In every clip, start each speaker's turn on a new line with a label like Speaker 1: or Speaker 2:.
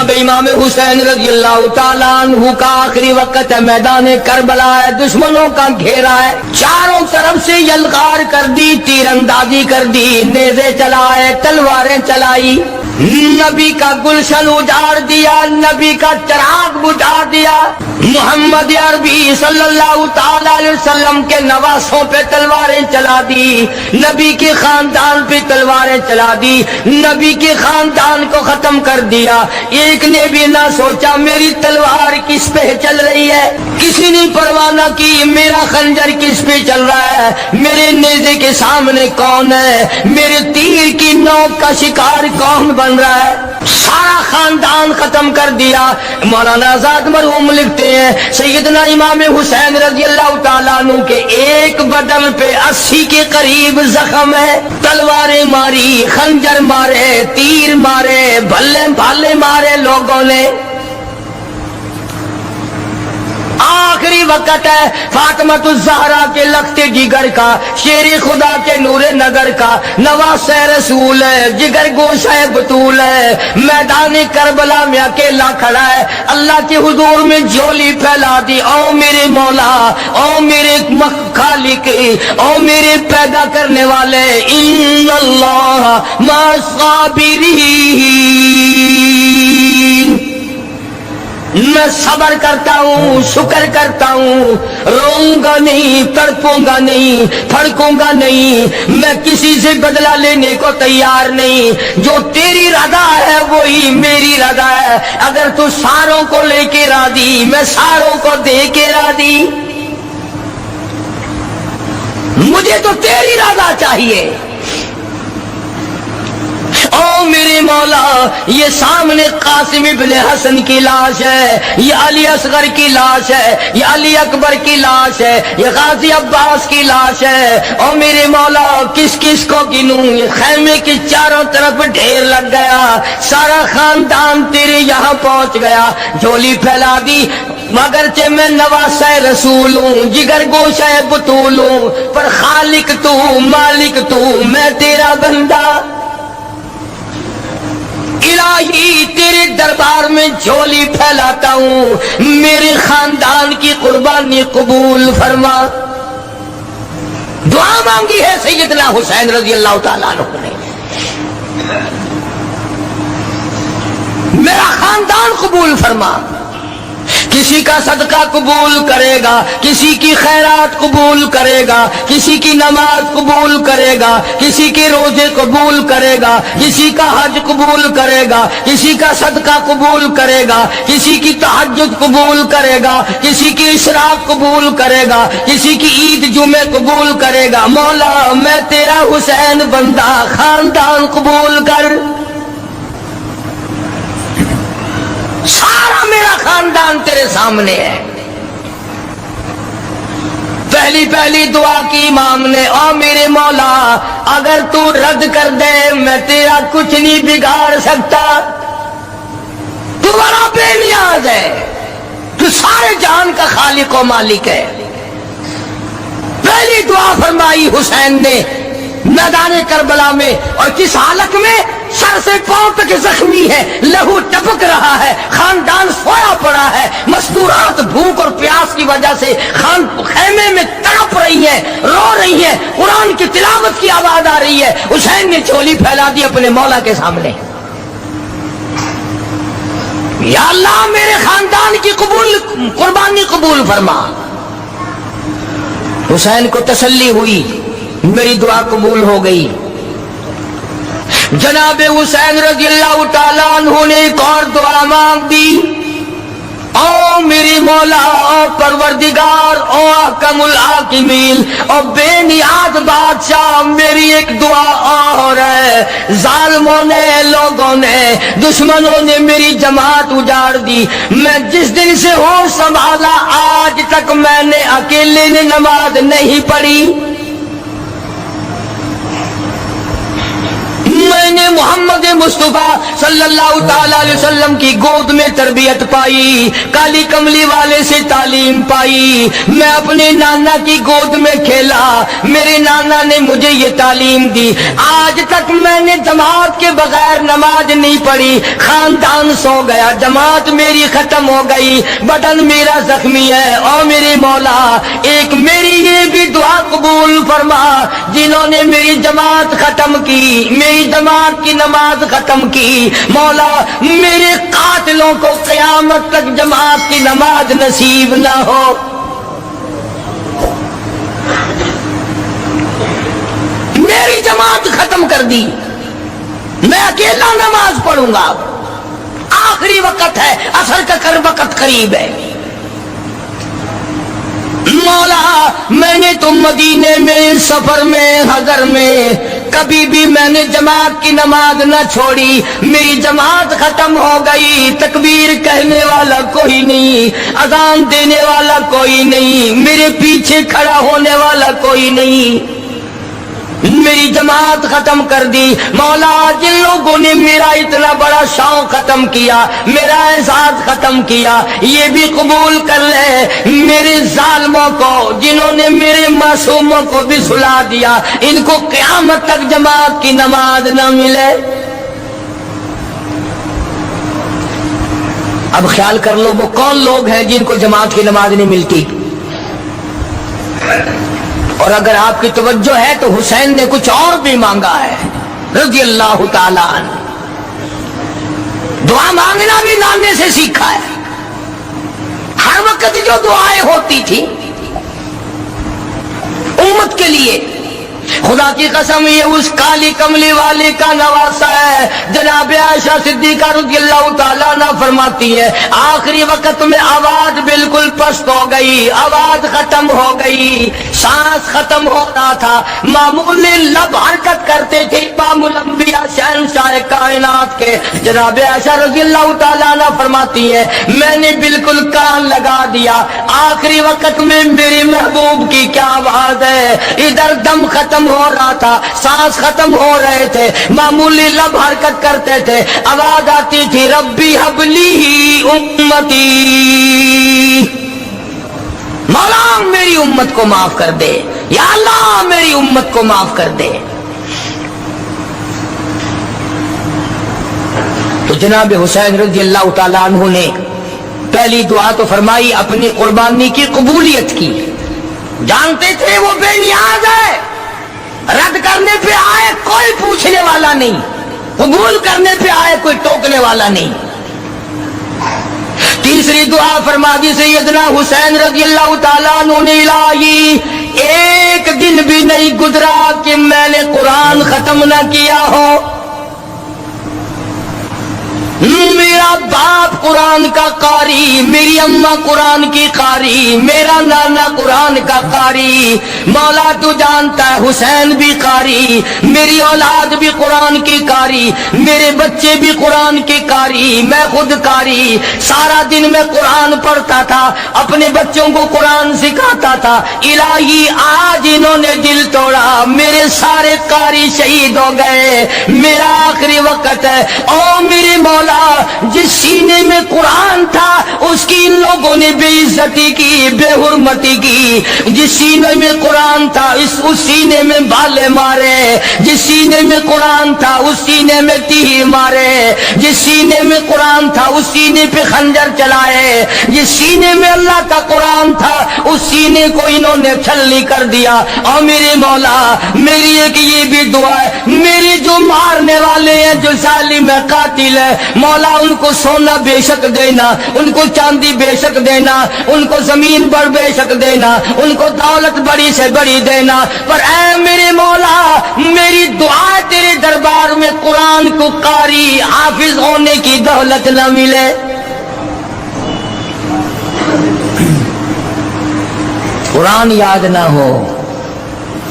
Speaker 1: جناب امام حسین رضی اللہ تعالیٰ عنہ کا آخری وقت ہے، میدان کربلا ہے، دشمنوں کا گھیرا ہے، چاروں طرف سے یلغار کر دی، تیر اندازی کر دی، نیزے چلائے، تلواریں چلائی، نبی کا گلشن اجاڑ دیا، نبی کا چراغ بجھا دیا، محمد عربی صلی اللہ تعالی علیہ وسلم کے نواسوں پہ تلواریں چلا دی، نبی کے خاندان پہ تلواریں چلا دی، نبی کے خاندان کو ختم کر دیا۔ ایک نے بھی نہ سوچا میری تلوار کس پہ چل رہی ہے، کسی نے پرواہ نہ کی میرا خنجر کس پہ چل رہا ہے، میرے نیزے کے سامنے کون ہے، میرے تیر کی نوک کا شکار کون بن رہا ہے، سارا خاندان ختم کر دیا۔ مولانا آزاد مرحوم لکھتے ہیں سیدنا امام حسین رضی اللہ تعالیٰ عنہ کے ایک بدن پہ 80 کے قریب زخم ہے، تلواریں ماری، خنجر مارے، تیر مارے، بھالے مارے لوگوں نے۔ آخری وقت ہے فاطمۃ الزہرا کے لخت جگر کا، شیر خدا کے نور نگر کا، نواس رسول ہے، جگر گوشہ بطول ہے، میدان کربلا میں اکیلا کھڑا ہے، اللہ کے حضور میں جھولی پھیلا دی، او میرے مولا، او میرے خالق، او میرے پیدا کرنے والے، ان اللہ مع الصابرین، میں صبر کرتا ہوں، شکر کرتا ہوں، روؤں گا نہیں، تڑپوں گا نہیں، پھڑکوں گا نہیں، میں کسی سے بدلہ لینے کو تیار نہیں، جو تیری رضا ہے وہی میری رضا ہے، اگر تو ساروں کو لے کے راضی میں ساروں کو دے کے راضی، مجھے تو تیری رضا چاہیے۔ او میرے مولا، یہ سامنے قاسم ابن حسن کی لاش ہے، یہ علی اصغر کی لاش ہے، یہ علی اکبر کی لاش ہے، یہ غازی عباس کی لاش ہے، او میرے مولا کس کس کو گنوں، یہ خیمے کی چاروں طرف ڈھیر لگ گیا، سارا خاندان تیرے یہاں پہنچ گیا، جھولی پھیلا دی، مگرچہ میں نواسہ رسول ہوں، جگر گوشہ بطول ہوں، پر خالق تو، مالک تو، میں تیرا بندہ، الہی تیرے دربار میں جھولی پھیلاتا ہوں، میرے خاندان کی قربانی قبول فرما۔ دعا مانگی ہے سیدنا حسین رضی اللہ تعالیٰ عنہ نے، میرا خاندان قبول فرما، کسی کا صدقہ قبول کرے گا، کسی کی خیرات قبول کرے گا، کسی کی نماز قبول کرے گا، کسی کے روزے قبول کرے گا، کسی کا حج قبول کرے گا، کسی کا صدقہ قبول کرے گا، کسی کی تہجد قبول کرے گا، کسی کی اشراق قبول کرے گا، کسی کی عید جمعے قبول کرے گا۔ مولا میں تیرا حسین بندہ، خاندان قبول کر، سارا میرا خاندان تیرے سامنے ہے۔ پہلی دعا کی امام نے، او میرے مولا اگر تو رد کر دے میں تیرا کچھ نہیں بگاڑ سکتا، تو بڑا بے نیاز ہے، تو سارے جہان کا خالق و مالک ہے۔ پہلی دعا فرمائی حسین نے میدان کربلا میں، اور کس حالت میں؟ سر سے پاؤں تک زخمی ہے، لہو ٹپک رہا ہے، خاندان سویا پڑا ہے، مستورات بھوک اور پیاس کی وجہ سے خیمے میں تڑپ رہی ہیں، رو رہی ہیں، قرآن کی تلاوت کی آواز آ رہی ہے، حسین نے جھولی پھیلا دی اپنے مولا کے سامنے، یا اللہ میرے خاندان کی قربانی قبول فرما۔ حسین کو تسلی ہوئی، میری دعا قبول ہو گئی۔ جناب حسین رضی اللہ تعالیٰ عنہ نے ایک اور دعا مانگ دی، او میری مولا، او پروردگار، او احکم الحاکمین، او بے نیاز بادشاہ، میری ایک دعا اور ہے۔ ظالموں نے، لوگوں نے، دشمنوں نے میری جماعت اجاڑ دی، میں جس دن سے ہوش سنبھالا آج تک میں نے اکیلے نے نماز نہیں پڑھی، میں نے محمد مصطفیٰ صلی اللہ تعالی علیہ وسلم کی گود میں تربیت پائی، کالی کملی والے سے تعلیم پائی، میں اپنے نانا کی گود میں کھیلا، میرے نانا نے مجھے یہ تعلیم دی، آج تک میں نے جماعت کے بغیر نماز نہیں پڑھی، خاندان سو گیا، جماعت میری ختم ہو گئی، بدن میرا زخمی ہے، اور میرے مولا ایک میری یہ بھی دعا قبول فرما، جنہوں نے میری جماعت ختم کی، میری جماعت کی نماز ختم کی، مولا میرے قاتلوں کو قیامت تک جماعت کی نماز نصیب نہ ہو۔ میری جماعت ختم کر دی، میں اکیلا نماز پڑھوں گا، آخری وقت ہے، عصر کا وقت قریب ہے، مولا میں نے تو مدینے میں سفر میں حضر میں کبھی بھی میں نے جماعت کی نماز نہ چھوڑی، میری جماعت ختم ہو گئی، تکبیر کہنے والا کوئی نہیں، اذان دینے والا کوئی نہیں، میرے پیچھے کھڑا ہونے والا کوئی نہیں، میری جماعت ختم کر دی، مولا جن لوگوں نے میرا اتنا بڑا شوق ختم کیا، میرا احساس ختم کیا، یہ بھی قبول کر لے میرے ظالموں کو، جنہوں نے میرے معصوموں کو بھی سلا دیا، ان کو قیامت تک جماعت کی نماز نہ ملے۔ اب خیال کر لو وہ کون لوگ ہیں جن کو جماعت کی نماز نہیں ملتی، اور اگر آپ کی توجہ ہے تو حسین نے کچھ اور بھی مانگا ہے رضی اللہ تعالیٰ عنہ، دعا مانگنا بھی نانے سے سیکھا ہے، ہر وقت جو دعائیں ہوتی تھی امت کے لیے، خدا کی قسم یہ اس کالی کملی والے کا نواسا ہے، جناب عائشہ صدیقہ رضی اللہ تعالیٰ عنہ فرماتی ہے آخری وقت میں آواز بالکل پست ہو گئی، آواز ختم ہو گئی، سانس ختم ہو رہا تھا، معمول لب حرکت کرتے تھے امام الانبیاء شہنشاہ کائنات کے، جناب عائشہ رضی اللہ تعالیٰ عنہ فرماتی ہے میں نے بالکل کان لگا دیا، آخری وقت میں میرے محبوب کی کیا آواز ہے، ادھر دم ختم ہو رہا تھا، سانس ختم ہو رہے تھے، معمولی لب حرکت کرتے تھے، آواز آتی تھی ربی حبلی امتی، مولا میری امت کو معاف کر دے، یا اللہ میری امت کو معاف کر دے۔ تو جناب حسین رضی اللہ تعالیٰ عنہ نے پہلی دعا تو فرمائی اپنی قربانی کی قبولیت کی، جانتے تھے وہ بے نیاز ہے، رد کرنے پہ آئے کوئی پوچھنے والا نہیں، قبول کرنے پہ آئے کوئی ٹوکنے والا نہیں۔ تیسری دعا فرما دی سیدنا حسین رضی اللہ تعالیٰ عنہ نے الہی ایک دن بھی نہیں گزرا کہ میں نے قرآن ختم نہ کیا ہو، میرا باپ قرآن کا قاری، میری اماں قرآن کی قاری، میرا نانا قرآن کا قاری، مولا تو جانتا ہے حسین بھی قاری، میری اولاد بھی قرآن کی قاری، میرے بچے بھی قرآن کی قاری، میں خود قاری، سارا دن میں قرآن پڑھتا تھا، اپنے بچوں کو قرآن سکھاتا تھا، الہی آج انہوں نے دل توڑا، میرے سارے قاری شہید ہو گئے، میرا آخری وقت ہے، او میرے مولا جس سینے میں قرآن تھا اس کی ان لوگوں نے بے عزتی کی، بے حرمتی کی، جس سینے میں قرآن تھا اس سینے میں بالے مارے، جس سینے میں قرآن تھا اس سینے میں تیر مارے، جس سینے میں قرآن تھا اس سینے پہ خنجر چلائے، جس سینے میں اللہ کا قرآن تھا اس سینے کو انہوں نے چھلنی کر دیا۔ اور میرے مولا میری ایک یہ بھی دعا ہے، میری جو مارنے والے ہیں جو ظالم ہے قاتل ہے، مولا ان کو سونا بے شک دینا، ان کو چاندی بے شک دینا، ان کو زمین پر بے شک دینا، ان کو دولت بڑی سے بڑی دینا، پر اے میرے مولا میری دعا تیرے دربار میں قرآن کو قاری حافظ ہونے کی دولت نہ ملے۔ قرآن یاد نہ ہو،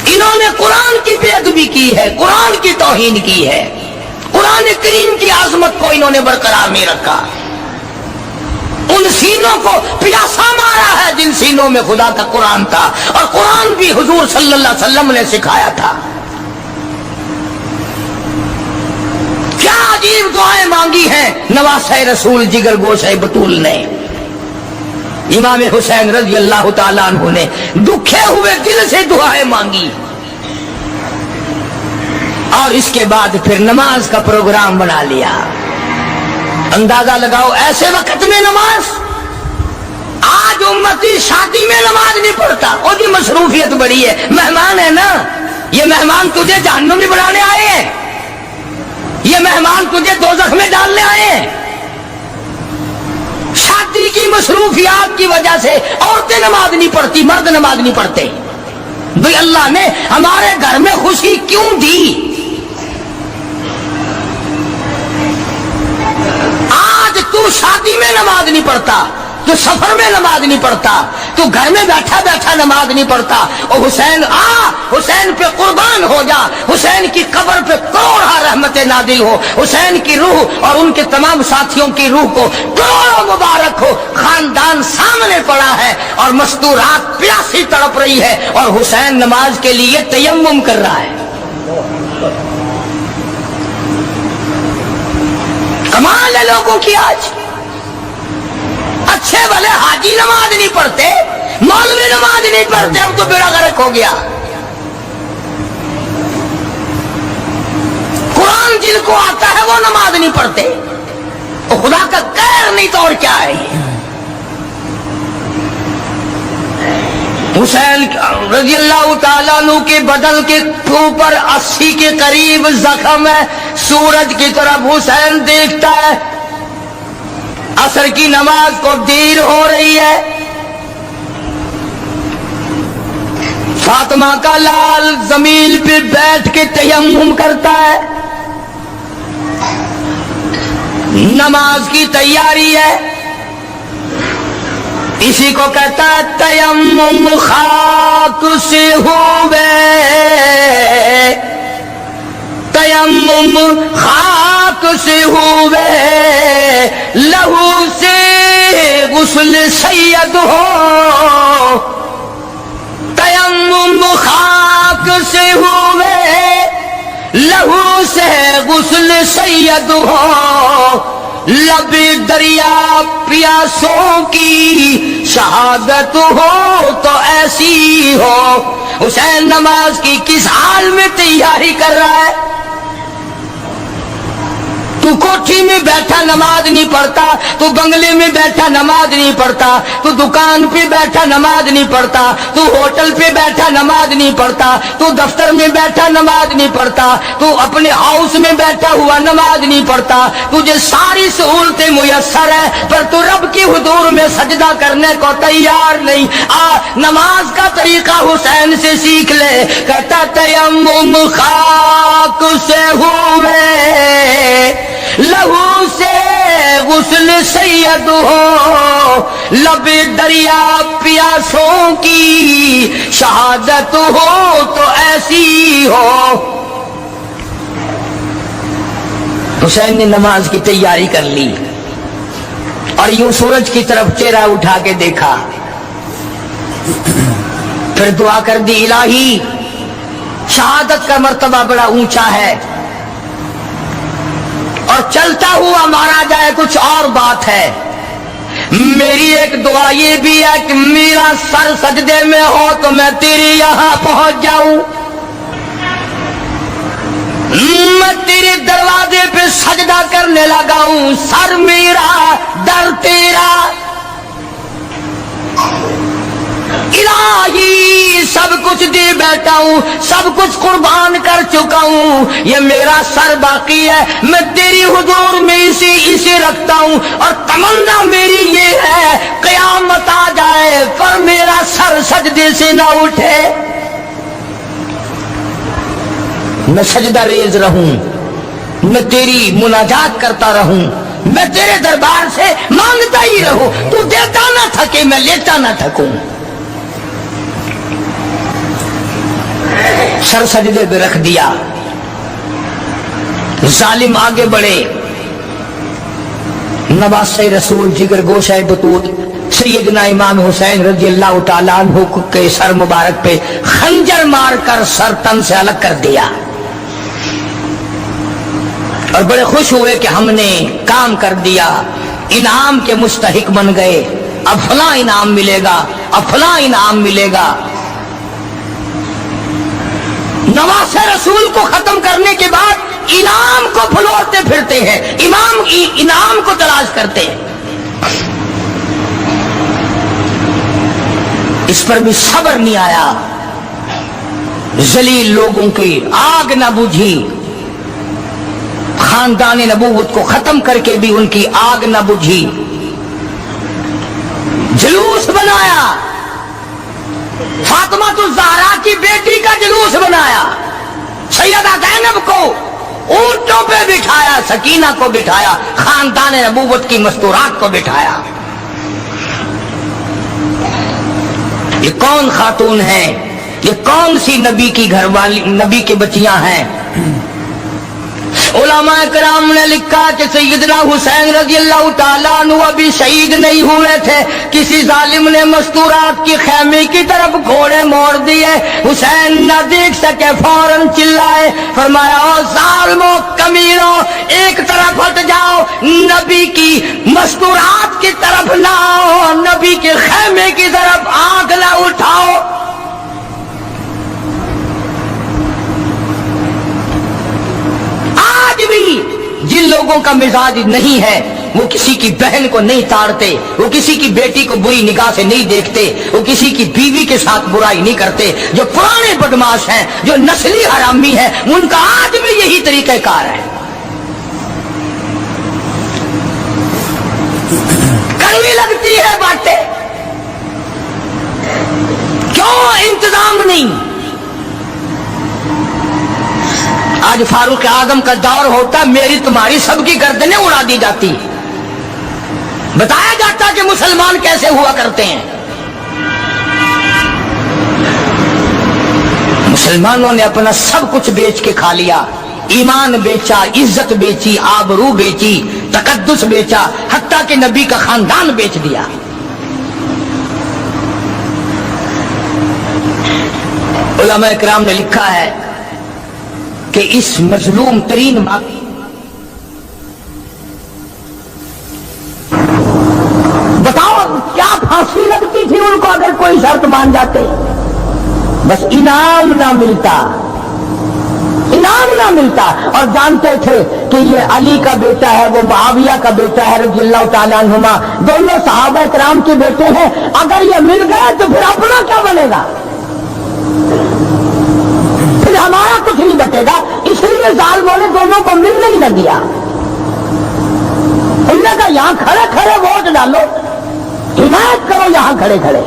Speaker 1: انہوں نے قرآن کی بے ادبی کی ہے، قرآن کی توہین کی ہے، قرآن کریم کی عظمت کو انہوں نے برقرار نہیں رکھا، ان سینوں کو پیاسا مارا ہے جن سینوں میں خدا کا قرآن تھا، اور قرآن بھی حضور صلی اللہ علیہ وسلم نے سکھایا تھا۔ کیا عجیب دعائیں مانگی ہیں نواسہ رسول جگر گوشہ بطول نے. امام حسین رضی اللہ تعالیٰ عنہ نے دکھے ہوئے دل سے دعائیں مانگی، اور اس کے بعد پھر نماز کا پروگرام بنا لیا. اندازہ لگاؤ ایسے وقت میں نماز. آج امتی شادی میں نماز نہیں پڑھتا، وہ کی مصروفیت بڑی ہے. مہمان ہے نا، یہ مہمان تجھے جہنم میں بنانے آئے ہیں، یہ مہمان تجھے دوزخ میں ڈالنے آئے ہیں. شادی کی مصروفیات کی وجہ سے عورتیں نماز نہیں پڑھتی، مرد نماز نہیں پڑھتے. بھئی اللہ نے ہمارے گھر میں خوشی کیوں دی؟ آج تو شادی میں نماز نہیں پڑھتا، تو سفر میں نماز نہیں پڑھتا، تو گھر میں بیٹھا بیٹھا نماز نہیں پڑھتا. اور حسین حسین پہ قربان ہو جا، حسین کی قبر پہ کروڑا رحمتیں نازل ہو، حسین کی روح اور ان کے تمام ساتھیوں کی روح کو کروڑوں مبارک ہو. خاندان سامنے پڑا ہے اور مستورات پیاسی تڑپ رہی ہے، اور حسین نماز کے لیے تیمم کر رہا ہے. کمال ہے لوگوں کی. آج اچھے بھلے حاجی نماز نہیں پڑھتے، مولوی نماز نہیں پڑھتے، اب تو بیڑا غرق ہو گیا. قرآن جن کو آتا ہے وہ نماز نہیں پڑھتے. خدا کا قہر نہیں تو اور کیا ہے. حسین رضی اللہ تعالیٰ عنہ کے بدن کے اوپر 80 کے قریب زخم ہے. سورج کی طرف حسین دیکھتا ہے. عصر کی نماز کو دیر ہو رہی ہے. فاطمہ کا لال زمین پہ بیٹھ کے تیمم کرتا ہے. نماز کی تیاری ہے. اسی کو کہتا ہے تیمم خاک سے ہوئے، تیمم خاک سے ہوئے، لہو سے غسل سید ہو. تیمم خاک سے ہوئے، لہو سے غسل سید ہو. لب دریا پیاسوں کی شہادت ہو تو ایسی ہو. حسین نماز کی کس حال میں تیاری کر رہا ہے؟ تو کوٹھی میں بیٹھا نماز نہیں پڑھتا، تو بنگلے میں بیٹھا نماز نہیں پڑھتا، تو دکان پہ بیٹھا نماز نہیں پڑھتا، تو ہوٹل پہ بیٹھا نماز نہیں پڑھتا، تو دفتر میں بیٹھا نماز نہیں پڑھتا، تو اپنے ہاؤس میں بیٹھا ہوا نماز نہیں پڑھتا. تجھے ساری سہولتیں میسر ہے پر تو رب کے حضور میں سجدہ کرنے کو تیار نہیں. نماز کا طریقہ حسین سے سیکھ لے. کہتا تیمم خاک سے ہوئے، لہو سے غسل سید ہو. لب دریا پیاسوں کی شہادت ہو تو ایسی ہو. حسین نے نماز کی تیاری کر لی اور یوں سورج کی طرف چہرہ اٹھا کے دیکھا. پھر دعا کر دی، الہی شہادت کا مرتبہ بڑا اونچا ہے اور چلتا ہوا مارا جائے کچھ اور بات ہے. میری ایک دعا یہ بھی ہے کہ میرا سر سجدے میں ہو تو میں تیرے یہاں پہنچ جاؤں. میں تیرے دروازے پہ سجدہ کرنے لگا ہوں. سر میرا در تیرا. الہی سب کچھ دے بیٹھا ہوں، سب کچھ قربان کر چکا ہوں، یہ میرا سر باقی ہے. میں تیری حضور میں اسے رکھتا ہوں اور تمنا میری یہ ہے قیامت آ جائے پر میرا سر سجدے سے نہ اٹھے. میں سجدہ ریز رہوں، میں تیری مناجات کرتا رہوں، میں تیرے دربار سے مانگتا ہی رہوں. تو دیتا نہ تھکے، میں لیتا نہ تھکوں. سر سجدے پہ رکھ دیا. ظالم آگے بڑھے. نواسہ رسول جگر گوشہ بطول سیدنا امام حسین رضی اللہ تعالیٰ عنہ کے سر مبارک پہ خنجر مار کر سر تن سے الگ کر دیا. اور بڑے خوش ہوئے کہ ہم نے کام کر دیا، انعام کے مستحق بن گئے، اب فلاں انعام ملے گا، اب فلاں انعام ملے گا۔ نواز رسول کو ختم کرنے کے بعد انعام کو پھلوڑتے پھرتے ہیں، انعام کو تلاش کرتے ہیں۔ اس پر بھی صبر نہیں آیا، ذلیل لوگوں کی آگ نہ بجھی، خاندان نبوت کو ختم کر کے بھی ان کی آگ نہ بجھی، جلوس بنایا، فاطمہ الزہرا کی بیٹی کا جلوس بنایا، سیدہ زینب کو اونٹوں پہ بٹھایا، سکینہ کو بٹھایا، خاندان نبوت کی مستورات کو بٹھایا۔ یہ کون خاتون ہیں؟ یہ کون سی نبی کی گھر والی، نبی کی بچیاں ہیں؟ علماء کرام نے لکھا کہ سیدنا حسین رضی اللہ تعالیٰ عنہ ابھی شہید نہیں ہوئے تھے، کسی ظالم نے مستورات کی خیمے کی طرف گھوڑے موڑ دیے، حسین نہ دیکھ سکے، فوراً چلائے، فرمایا او ظالموں کمینوں، ایک طرف ہٹ جاؤ، نبی کی مستورات کی طرف نہ آؤ، نبی کے خیمے کی طرف آنکھ نہ اٹھاؤ۔ جن لوگوں کا مزاج نہیں ہے وہ کسی کی بہن کو نہیں تاڑتے، وہ کسی کی بیٹی کو بری نگاہ سے نہیں دیکھتے، وہ کسی کی بیوی کے ساتھ برائی نہیں کرتے، جو پرانے بدماش ہیں، جو نسلی حرامی ہیں، ان کا آج بھی یہی طریقہ کار ہے۔ کڑوی لگتی ہے باتیں، کیوں انتظام نہیں؟ آج فاروق اعظم کا دور ہوتا، میری تمہاری سب کی گردنیں اڑا دی جاتی، بتایا جاتا کہ مسلمان کیسے ہوا کرتے ہیں۔ مسلمانوں نے اپنا سب کچھ بیچ کے کھا لیا، ایمان بیچا، عزت بیچی، آبرو بیچی، تقدس بیچا، حتیٰ کہ نبی کا خاندان بیچ دیا۔ علماء کرام نے لکھا ہے کہ اس مظلوم ترین بتاؤ کیا پھانسی لگتی تھی ان کو اگر کوئی شرط مان جاتے؟ بس انعام نہ ملتا، انعام نہ ملتا، اور جانتے تھے کہ یہ علی کا بیٹا ہے، وہ معاویہ کا بیٹا ہے رضی اللہ تعالیٰ عنہما، دونوں صحابہ کرام کے بیٹے ہیں، اگر یہ مل گئے تو پھر اپنا کیا بنے گا؟ ہمارا کچھ نہیں بچے گا، اس لیے ظالموں نے دونوں کو ملنے ہی نہ دیا۔ انہوں نے کہا یہاں کھڑے کھڑے ووٹ ڈالو، حمایت کرو یہاں کھڑے کھڑے۔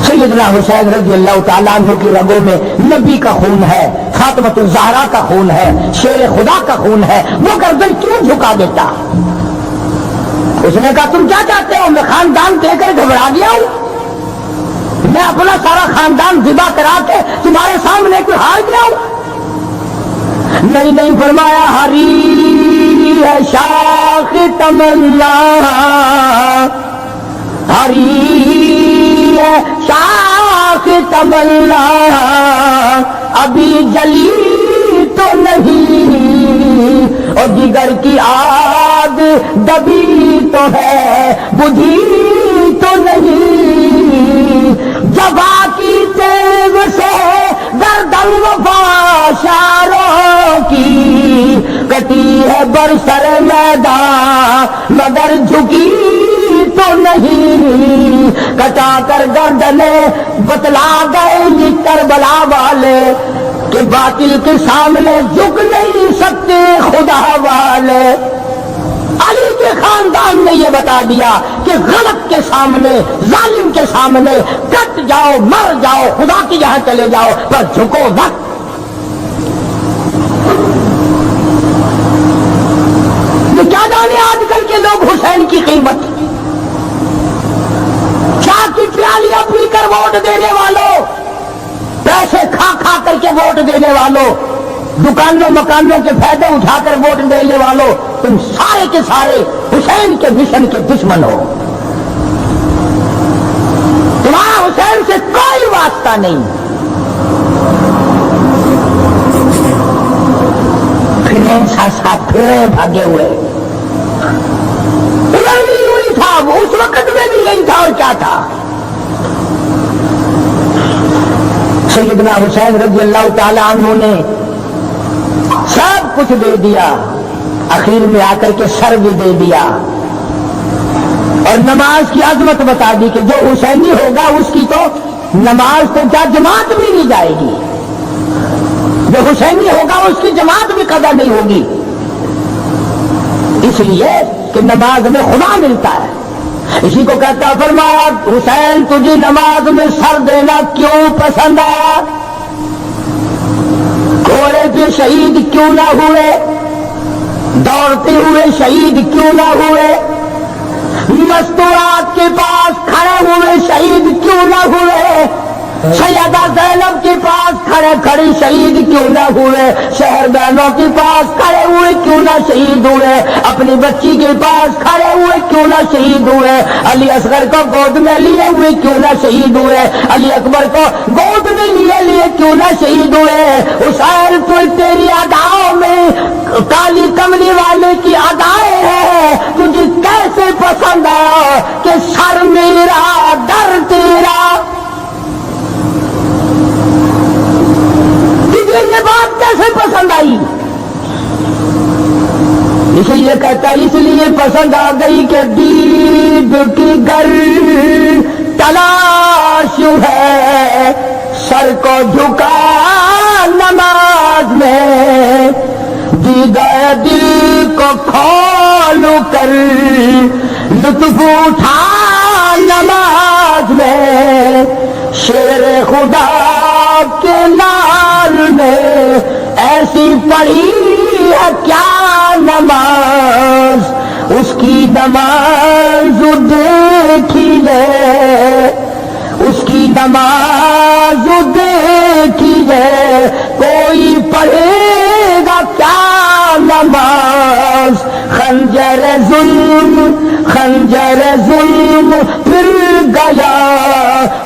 Speaker 1: سیدنا حسین رضی اللہ تعالیٰ عنہ کی رگوں میں نبی کا خون ہے، فاطمہ الزہرا کا خون ہے، شیر خدا کا خون ہے، وہ گردن کیوں جھکا دیتا؟ اس نے کہا تم کیا چاہتے ہو؟ میں خاندان دے کر گھبرا گیا ہوں، میں اپنا سارا خاندان ذبح کرا کے تمہارے سامنے کوئی ہار گیا ہوں؟ نہیں، فرمایا ہری ہے شاخ تمنا، ہری ہے شاخ تمنا، ابھی جلی تو نہیں، اور جگر کی آگ دبی تو ہے، بجھی تو نہیں، جبا کی تیغ سے گردن وفاشاروں کی کٹی ہے برسر میدان، مگر جھکی تو نہیں، کٹا کر گردنیں بتلا گئے یہ کربلا والے کہ باطل کے سامنے جھک نہیں سکتے خدا والے۔ علی کے خاندان نے یہ بتا دیا کہ غلط کے سامنے، ظالم کے سامنے کٹ جاؤ، مر جاؤ، خدا کی یہاں چلے جاؤ، پر جھکو مت۔ یہ کیا جانے آج کل کے لوگ حسین کی قیمت، چاہ کی پیالیاں پی کر ووٹ دینے والوں، پیسے کھا کھا کر کے ووٹ دینے والوں، دکانوں مکانوں کے فائدے اٹھا کر ووٹ دینے والوں، تم سارے کے سارے حسین کے مشن کے دشمن ہو، تمہارا حسین سے کوئی واسطہ نہیں۔ حسین ساتھ پھرے بھاگے ہوئے. ادھر بھی نہیں تھا وہ، اس وقت میں بھی نہیں تھا. اور کیا تھا؟ سیدنا حسین رضی اللہ تعالی عنہ نے سب کچھ دے دیا، اخیر میں آ کر کے سر بھی دے دیا اور نماز کی عظمت بتا دی کہ جو حسینی ہوگا اس کی تو نماز تو کیا جماعت بھی نہیں جائے گی، جو حسینی ہوگا اس کی جماعت بھی قضا نہیں ہوگی، اس لیے کہ نماز میں خدا ملتا ہے. اسی کو کہتا فرمایا حسین تجھے نماز میں سر دینا کیوں پسند آیا؟ گھوڑے پہ شہید کیوں نہ ہوئے، دوڑتے ہوئے شہید کیوں نہ ہوئے، مستورات کے پاس کھڑے ہوئے شہید کیوں نہ ہوئے، سیدہ زینب کے پاس کھڑی شہید کیوں نہ ہوئے، شہر بہنوں کے پاس کھڑے ہوئے کیوں نہ شہید ہوئے، اپنی بچی کے پاس کھڑے ہوئے کیوں نہ شہید ہوئے، علی اصغر کو گود میں لیے ہوئے کیوں نہ شہید ہوئے، علی اکبر کو گود میں لیے کیوں نہ شہید ہوئے. حسین تو تیری اداؤں میں کالی کملی والے کی ادائیں ہیں، تجھے کیسے پسند آیا کہ سر میرا در تیرا؟ یہ بات کیسے پسند آئی؟ اس لیے کہتا ہے اس لیے پسند آ گئی کہ دید کی گر تلاش ہے، سر کو جھکا نماز میں، دیدہ دل کو کھول کر لطف اٹھا نماز میں، شیر خدا کے لال نے ایسی پڑھی ہے کیا نماز، اس کی نماز دیکھی لے، اس کی نماز دیکھی لے، کوئی پڑھے گا کیا نماز، خنجر ظلم پھر گیا،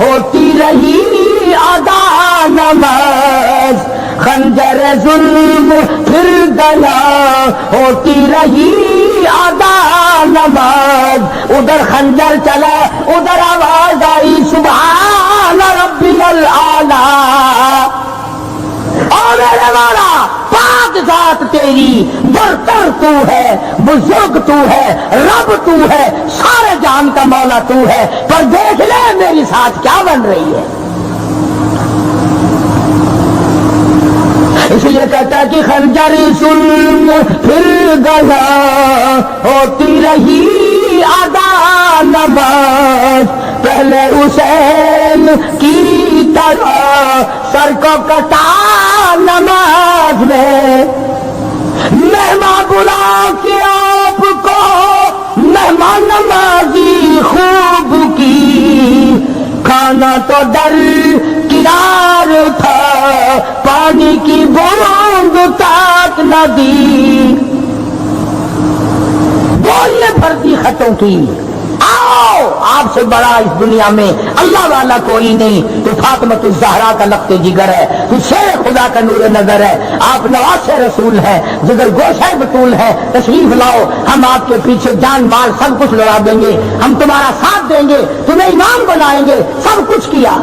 Speaker 1: ہوتی رہی ادا نماز، خنجر ظلم پھر گیا، ہوتی رہی ادا نماز. ادھر خنجر چلا، ادھر آواز آئی سبحان ربی الاعلی. اور میرے مولا پاک ذات تیری، برتر تو ہے، بزرگ تو ہے، رب تو ہے، سارے جہان کا مولا تو ہے، پر دیکھ لے میری ساتھ کیا بن رہی ہے. اس لیے کہتا کہ خنجر ظلم پھر گیا، ہوتی رہی ادا نماز، پہلے حسین کی طرح سر کو کٹا نماز میں، مہمان بلا کے آپ کو مہمان نمازی خوب کی، کھانا تو در کنار تھا، پانی کی بوند تک نہ دی، بولنے بھر دی خطوں کی. آؤ آپ سے بڑا اس دنیا میں اللہ والا کوئی نہیں، تو فاطمۃ الزہرا کا لخت جگر ہے، تو شیر خدا کا نور نظر ہے، آپ نواز رسول ہے، جگر گوشہ بطول ہے. تشریف لاؤ، ہم آپ کے پیچھے جان مال سب کچھ لڑا دیں گے، ہم تمہارا ساتھ دیں گے، تمہیں امام بنائیں گے. سب کچھ کیا،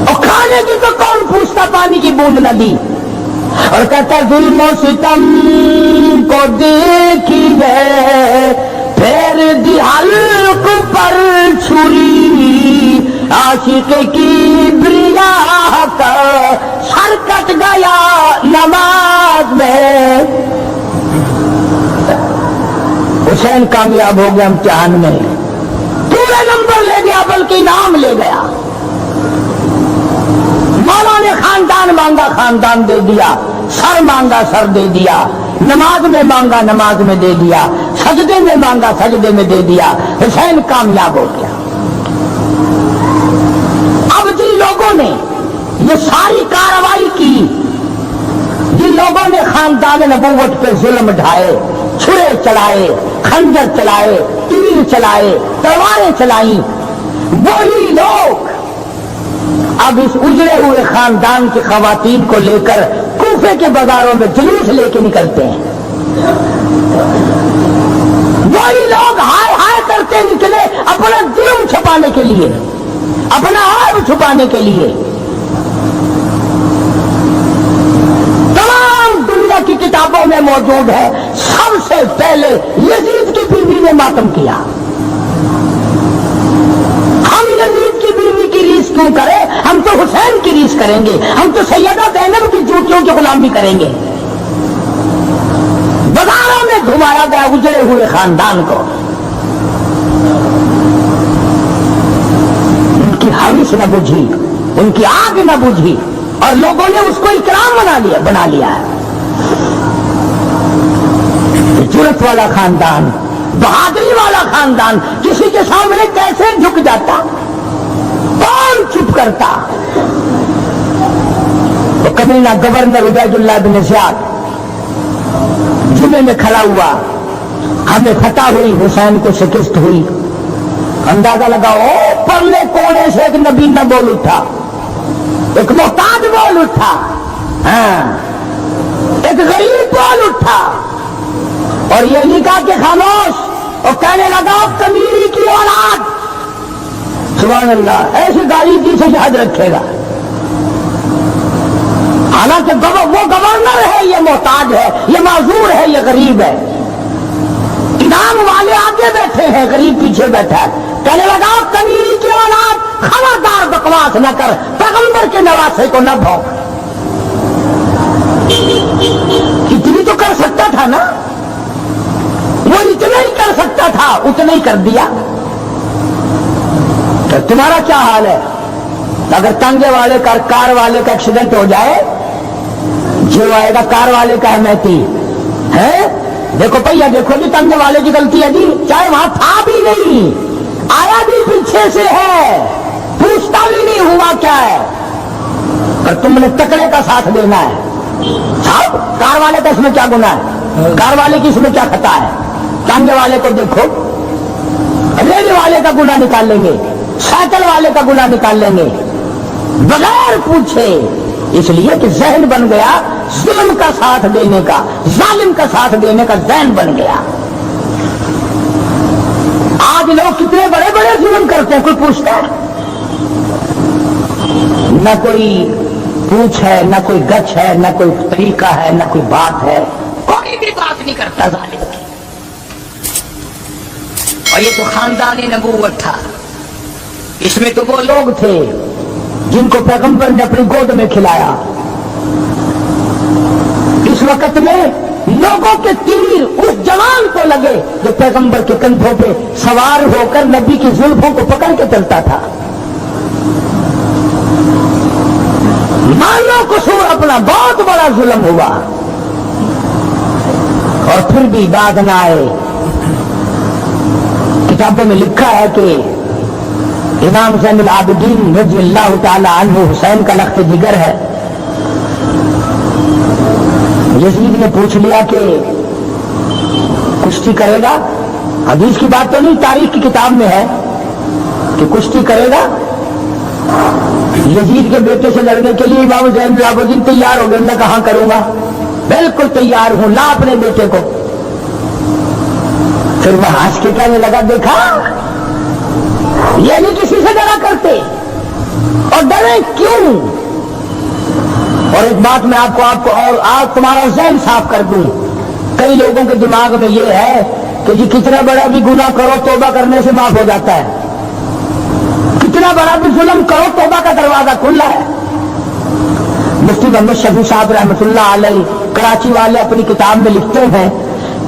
Speaker 1: اور کھانے کی تو کون پوچھتا، پانی کی بوند نہ دی. اور کہتا ظلم و ستم کو دیکھی ہے، پھیر دی حلق پر چھری، عاشق کی بریا کا سر کٹ گیا نماز میں. حسین کامیاب ہو گیا امتحان میں، پورے نمبر لے گیا بلکہ انعام لے گیا. مولا نے خاندان مانگا، خاندان دے دیا، سر مانگا، سر دے دیا، نماز میں مانگا، نماز میں دے دیا، سجدے میں مانگا، سجدے میں دے دیا. حسین کامیاب ہو گیا. اب جن لوگوں نے یہ ساری کارروائی کی، جن لوگوں نے خاندان نبوت پہ ظلم ڈھائے، چھرے چلائے، خنجر چلائے، تیر چلائے، تلواریں چلائیں، وہی لوگ اب اس اجڑے ہوئے خاندان کی خواتین کو لے کر کوفے کے بازاروں میں جلوس لے کے نکلتے ہیں. وہی لوگ ہائے ہائے کرتے نکلے اپنا جرم چھپانے کے لیے, اپنا عیب چھپانے کے لیے. تمام دنیا کی کتابوں میں موجود ہے, سب سے پہلے یزید کی بیوی نے ماتم کیا. ہم یزید کی بیوی کی ریس کیوں کریں, ہم تو حسین کی ریس کریں گے, ہم تو سیدہ زینب کی جوتیوں کی غلامی کریں گے. بازاروں میں گھمایا گیا اجڑے ہوئے خاندان کو. ان کی حوث نہ بجھی, ان کی آگ نہ بجھی, اور لوگوں نے اس کو اکرام بنا لیا ہے. جرت والا خاندان, بہادری والا خاندان کسی کے سامنے کیسے جھک جاتا, کون چپ کرتا. تو کمینہ گورنر عبید اللہ بن زیاد جمعے میں کھڑا ہوا, ہمیں فتح ہوئی, حسین کو شکست ہوئی. اندازہ لگاؤ, پرلے کونے سے ایک نبی نہ بول اٹھا, ایک محتاج بول اٹھا, ہاں ایک غریب بول اٹھا, اور یہ لکھا کہ خاموش, اور کہنے لگا کمیری کی اولاد. سبحان اللہ, ایسی گالی دی سے یاد رکھے گا. حالانکہ وہ گورنر ہے, یہ محتاج ہے, یہ معذور ہے, یہ غریب ہے. انعام والے آگے بیٹھے ہیں, غریب پیچھے بیٹھا ہے. کہنے لگا کمیری کی اولاد, خبردار بکواس نہ کر, پیغمبر کے نواسے کو نہ بھونک. اتنی تو کر سکتا تھا نا, وہ اتنا ہی کر سکتا تھا, اتنا ہی کر دیا. تو تمہارا کیا حال ہے اگر تانگے والے کا, کار والے کا ایکسیڈنٹ ہو جائے, جو آئے گا کار والے کا احمدی ہے, دیکھو پہیا دیکھو جی, تانگے والے کی غلطی ہے جی, چاہے وہاں تھا بھی نہیں, آیا بھی پیچھے سے ہے, پوچھتا بھی نہیں ہوا کیا ہے, اور تم نے تکڑے کا ساتھ دینا ہے. صاحب کار والے کا اس میں کیا گناہ ہے, کار والے کی اس میں کیا خطا ہے. تانگے والے کو دیکھو, ریل والے کا گناہ نکال لیں گے, سائیکل والے کا گناہ نکال لیں گے بغیر پوچھے, اس لیے کہ ذہن بن گیا ظلم کا ساتھ دینے کا, ظالم کا ساتھ دینے کا ذہن بن گیا. آج لوگ کتنے بڑے بڑے ظلم کرتے ہیں, کوئی پوچھتا ہے نہ, کوئی پوچھ ہے, نہ کوئی گچھ ہے, نہ کوئی طریقہ ہے, نہ کوئی بات ہے, کوئی بھی بات نہیں کرتا ظالم کی. اور یہ تو خاندانی نبوت تھا, اس میں تو وہ لوگ تھے جن کو پیغمبر نے اپنی گود میں کھلایا. اس وقت میں لوگوں کے تیر اس جوان کو لگے جو پیغمبر کے کندھوں پہ سوار ہو کر نبی کی زلفوں کو پکڑ کے چلتا تھا. مانو قصور اپنا, بہت بڑا ظلم ہوا, اور پھر بھی بات نہ آئے. کتابوں میں لکھا ہے کہ امام زین العابدین رضی اللہ تعالی عنہ حسین کا لخت جگر ہے. یزید نے پوچھ لیا کہ کشتی کرے گا, حدیث کی بات تو نہیں, تاریخ کی کتاب میں ہے کہ کشتی کرے گا. یزید کے بیٹے سے لڑنے کے لیے امام زین العابدین تیار ہو گئے, میں کہاں کروں گا, بالکل تیار ہوں, لا اپنے بیٹے کو. پھر وہ ہنس کے کہنے لگا, دیکھا یہ نہیں کسی سے ڈرا کرتے, اور ڈرے کیوں. اور ایک بات میں آپ کو اور آج تمہارا ذہن صاف کر دوں. کئی لوگوں کے دماغ میں یہ ہے کہ جی کتنا بڑا بھی گناہ کرو توبہ کرنے سے معاف ہو جاتا ہے, کتنا بڑا بھی ظلم کرو توبہ کا دروازہ کھلا ہے. مفتی محمد شفیع صاحب رحمۃ اللہ علیہ کراچی والے اپنی کتاب میں لکھتے ہیں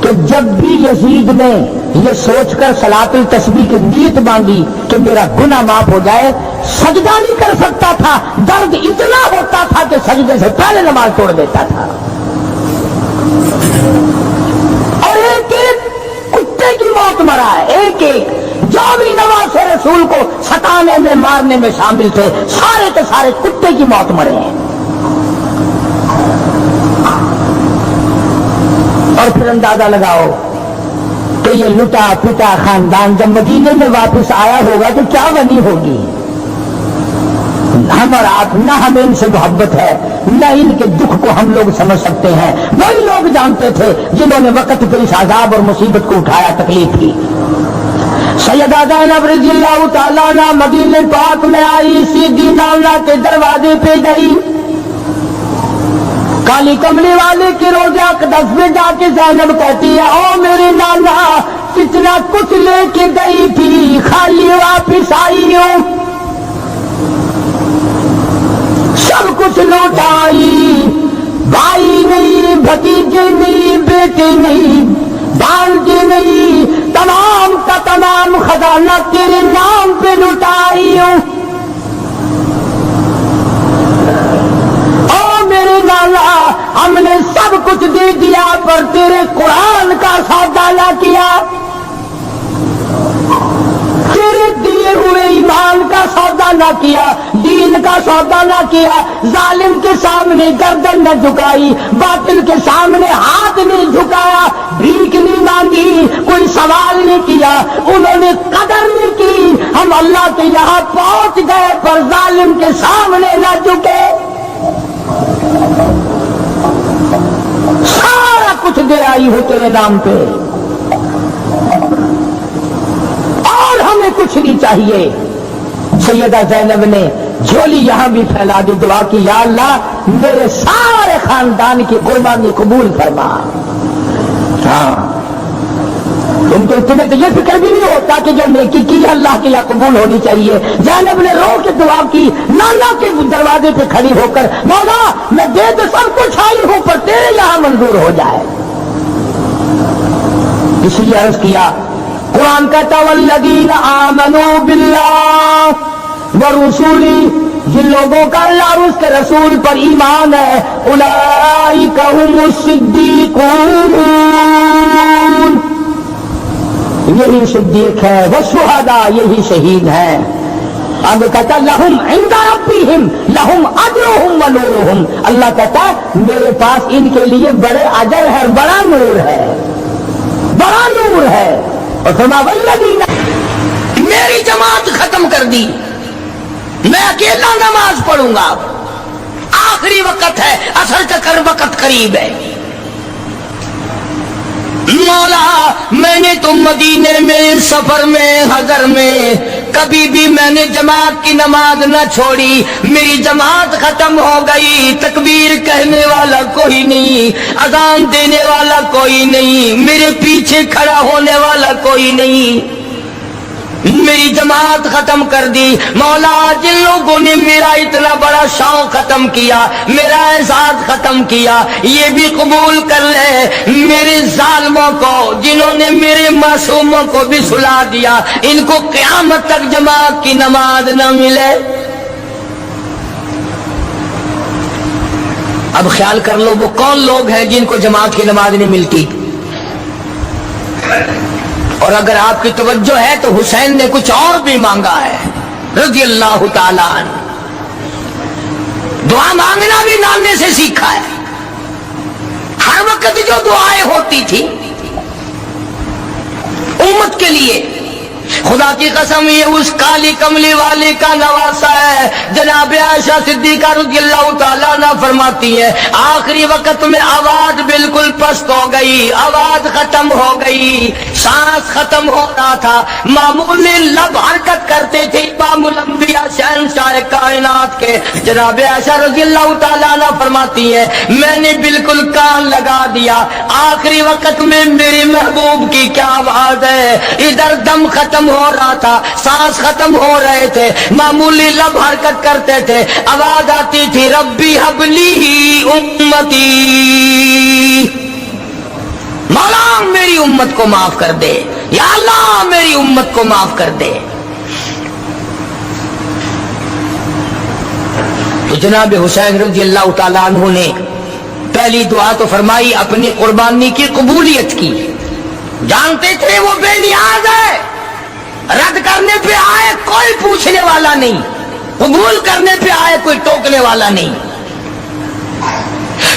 Speaker 1: کہ جب بھی یزید نے یہ سوچ کر صلاۃ التسبیح کی نیت مانگی کہ میرا گناہ معاف ہو جائے, سجدہ نہیں کر سکتا تھا, درد اتنا ہوتا تھا کہ سجدے سے پہلے نماز توڑ دیتا تھا. اور ایک ایک کتے کی موت مرا ہے, ایک ایک جو بھی نواز رسول کو ستانے میں مارنے میں شامل تھے, سارے کے سارے کتے کی موت مرے ہیں. اور پھر اندازہ لگاؤ کہ یہ لٹا پٹا خاندان جب مدینے میں واپس آیا ہوگا تو کیا بنی ہوگی. ہم اور آپ نہ ہمیں ان سے محبت ہے نہ ان کے دکھ کو ہم لوگ سمجھ سکتے ہیں. وہی لوگ جانتے تھے جنہوں نے وقت پہ اس عذاب اور مصیبت کو اٹھایا، تکلیف کی. سیدہ زینب رضی اللہ تعالیٰ عنہ مدینے پاک میں آئی، سیدھی نانا کے دروازے پہ گئی، کالی کملی والے کے روضہ اقدس میں جا کے زینب کہتی ہے او میرے نانا کتنا کچھ لے کے گئی تھی خالی واپس آئی ہوں، سب کچھ لوٹائی، بھائی نہیں، بھتیجے نہیں، بیٹے نہیں، بھانجے نہیں، تمام کا تمام خزانہ تیرے نام پہ لٹائی ہوں. او میرے نانا ہم نے سب کچھ دے دیا پر تیرے قرآن کا سودا نہ کیا، تیرے دیے ہوئے ایمان کا سودا نہ کیا، دین کا سودا نہ کیا، ظالم کے سامنے گردن نہ جھکائی، باطل کے سامنے ہاتھ نہیں جھکایا، بھیک نہیں مانگی، کوئی سوال نہیں کیا، انہوں نے قدر نہیں کی. ہم اللہ کے یہاں پہنچ گئے پر ظالم کے سامنے نہ جھکے. سارا کچھ دے آئی ہو تیرے نام پہ اور ہمیں کچھ نہیں چاہیے. سیدہ زینب نے جھولی یہاں بھی پھیلا دی، دعا کی یا اللہ میرے سارے خاندان کی قربانی قبول فرما. ہاں تمہیں تو یہ فکر بھی نہیں ہوتا کہ جو نیکی کی اللہ کے یہاں قبول ہونی چاہیے. زینب نے رو کے دعا کی، نانا کے دروازے پہ کھڑی ہو کر مولا میں دے تو سب کچھ آئی ہوں پر تیرے یہاں منظور ہو جائے. اس لیے عرض کیا قرآن کہتا والذین آمنوا باللہ ورسولہ، جن لوگوں کا اللہ اور اس کے رسول پر ایمان ہے اولئک هم الصدیقون، یہی صدیق ہے، والشہداء یہی شہید ہیں. اب کہتا لہم عند ربہم لہم اجرہم ونورہم، اللہ کہتا میرے پاس ان کے لیے بڑے اجر ہے، بڑا نور ہے، بڑا نور ہے. اور فرمایا والذین، میری جماعت ختم کر دی، میں اکیلا نماز پڑھوں گا، آخری وقت ہے، اثر کا وقت قریب ہے. مولا میں نے تو مدینے میں سفر میں حضر میں کبھی بھی میں نے جماعت کی نماز نہ چھوڑی، میری جماعت ختم ہو گئی، تکبیر کہنے والا کوئی نہیں، اذان دینے والا کوئی نہیں، میرے پیچھے کھڑا ہونے والا کوئی نہیں، میری جماعت ختم کر دی. مولا جن لوگوں نے میرا اتنا بڑا شوق ختم کیا، میرا احساس ختم کیا، یہ بھی قبول کر لے میرے ظالموں کو جنہوں نے میرے معصوموں کو بھی سلا دیا، ان کو قیامت تک جماعت کی نماز نہ ملے. اب خیال کر لو وہ کون لوگ ہیں جن کو جماعت کی نماز نہیں ملتی. اور اگر آپ کی توجہ ہے تو حسین نے کچھ اور بھی مانگا ہے رضی اللہ تعالیٰ عنہ. دعا مانگنا بھی نانے سے سیکھا ہے. ہر وقت جو دعائیں ہوتی تھی امت کے لیے، خدا کی قسم یہ اس کالی کملی والے کا نواسا ہے. جناب عائشہ صدیقہ رضی اللہ تعالیٰ عنہ فرماتی ہے آخری وقت میں آواز بالکل پست ہو گئی، آواز ختم ہو گئی، سانس ختم ہو رہا تھا، معمول لب حرکت کرتے تھے امام الانبیاء شہنشاہ کائنات کے. جناب عائشہ رضی اللہ تعالیٰ عنہ فرماتی ہے میں نے بالکل کان لگا دیا، آخری وقت میں میرے محبوب کی کیا آواز ہے، ادھر دم ختم ہو رہا تھا، سانس ختم ہو رہے تھے، معمولی لب حرکت کرتے تھے، آواز آتی تھی ربی حبلی امتی، مولا میری امت کو معاف کر دے، یا اللہ میری امت کو معاف کر دے. تو جناب حسین رضی اللہ تعالیٰ عنہ نے پہلی دعا تو فرمائی اپنی قربانی کی قبولیت کی. جانتے تھے وہ بے نیاز ہے، رد کرنے پہ آئے کوئی پوچھنے والا نہیں، قبول کرنے پہ آئے کوئی ٹوکنے والا نہیں.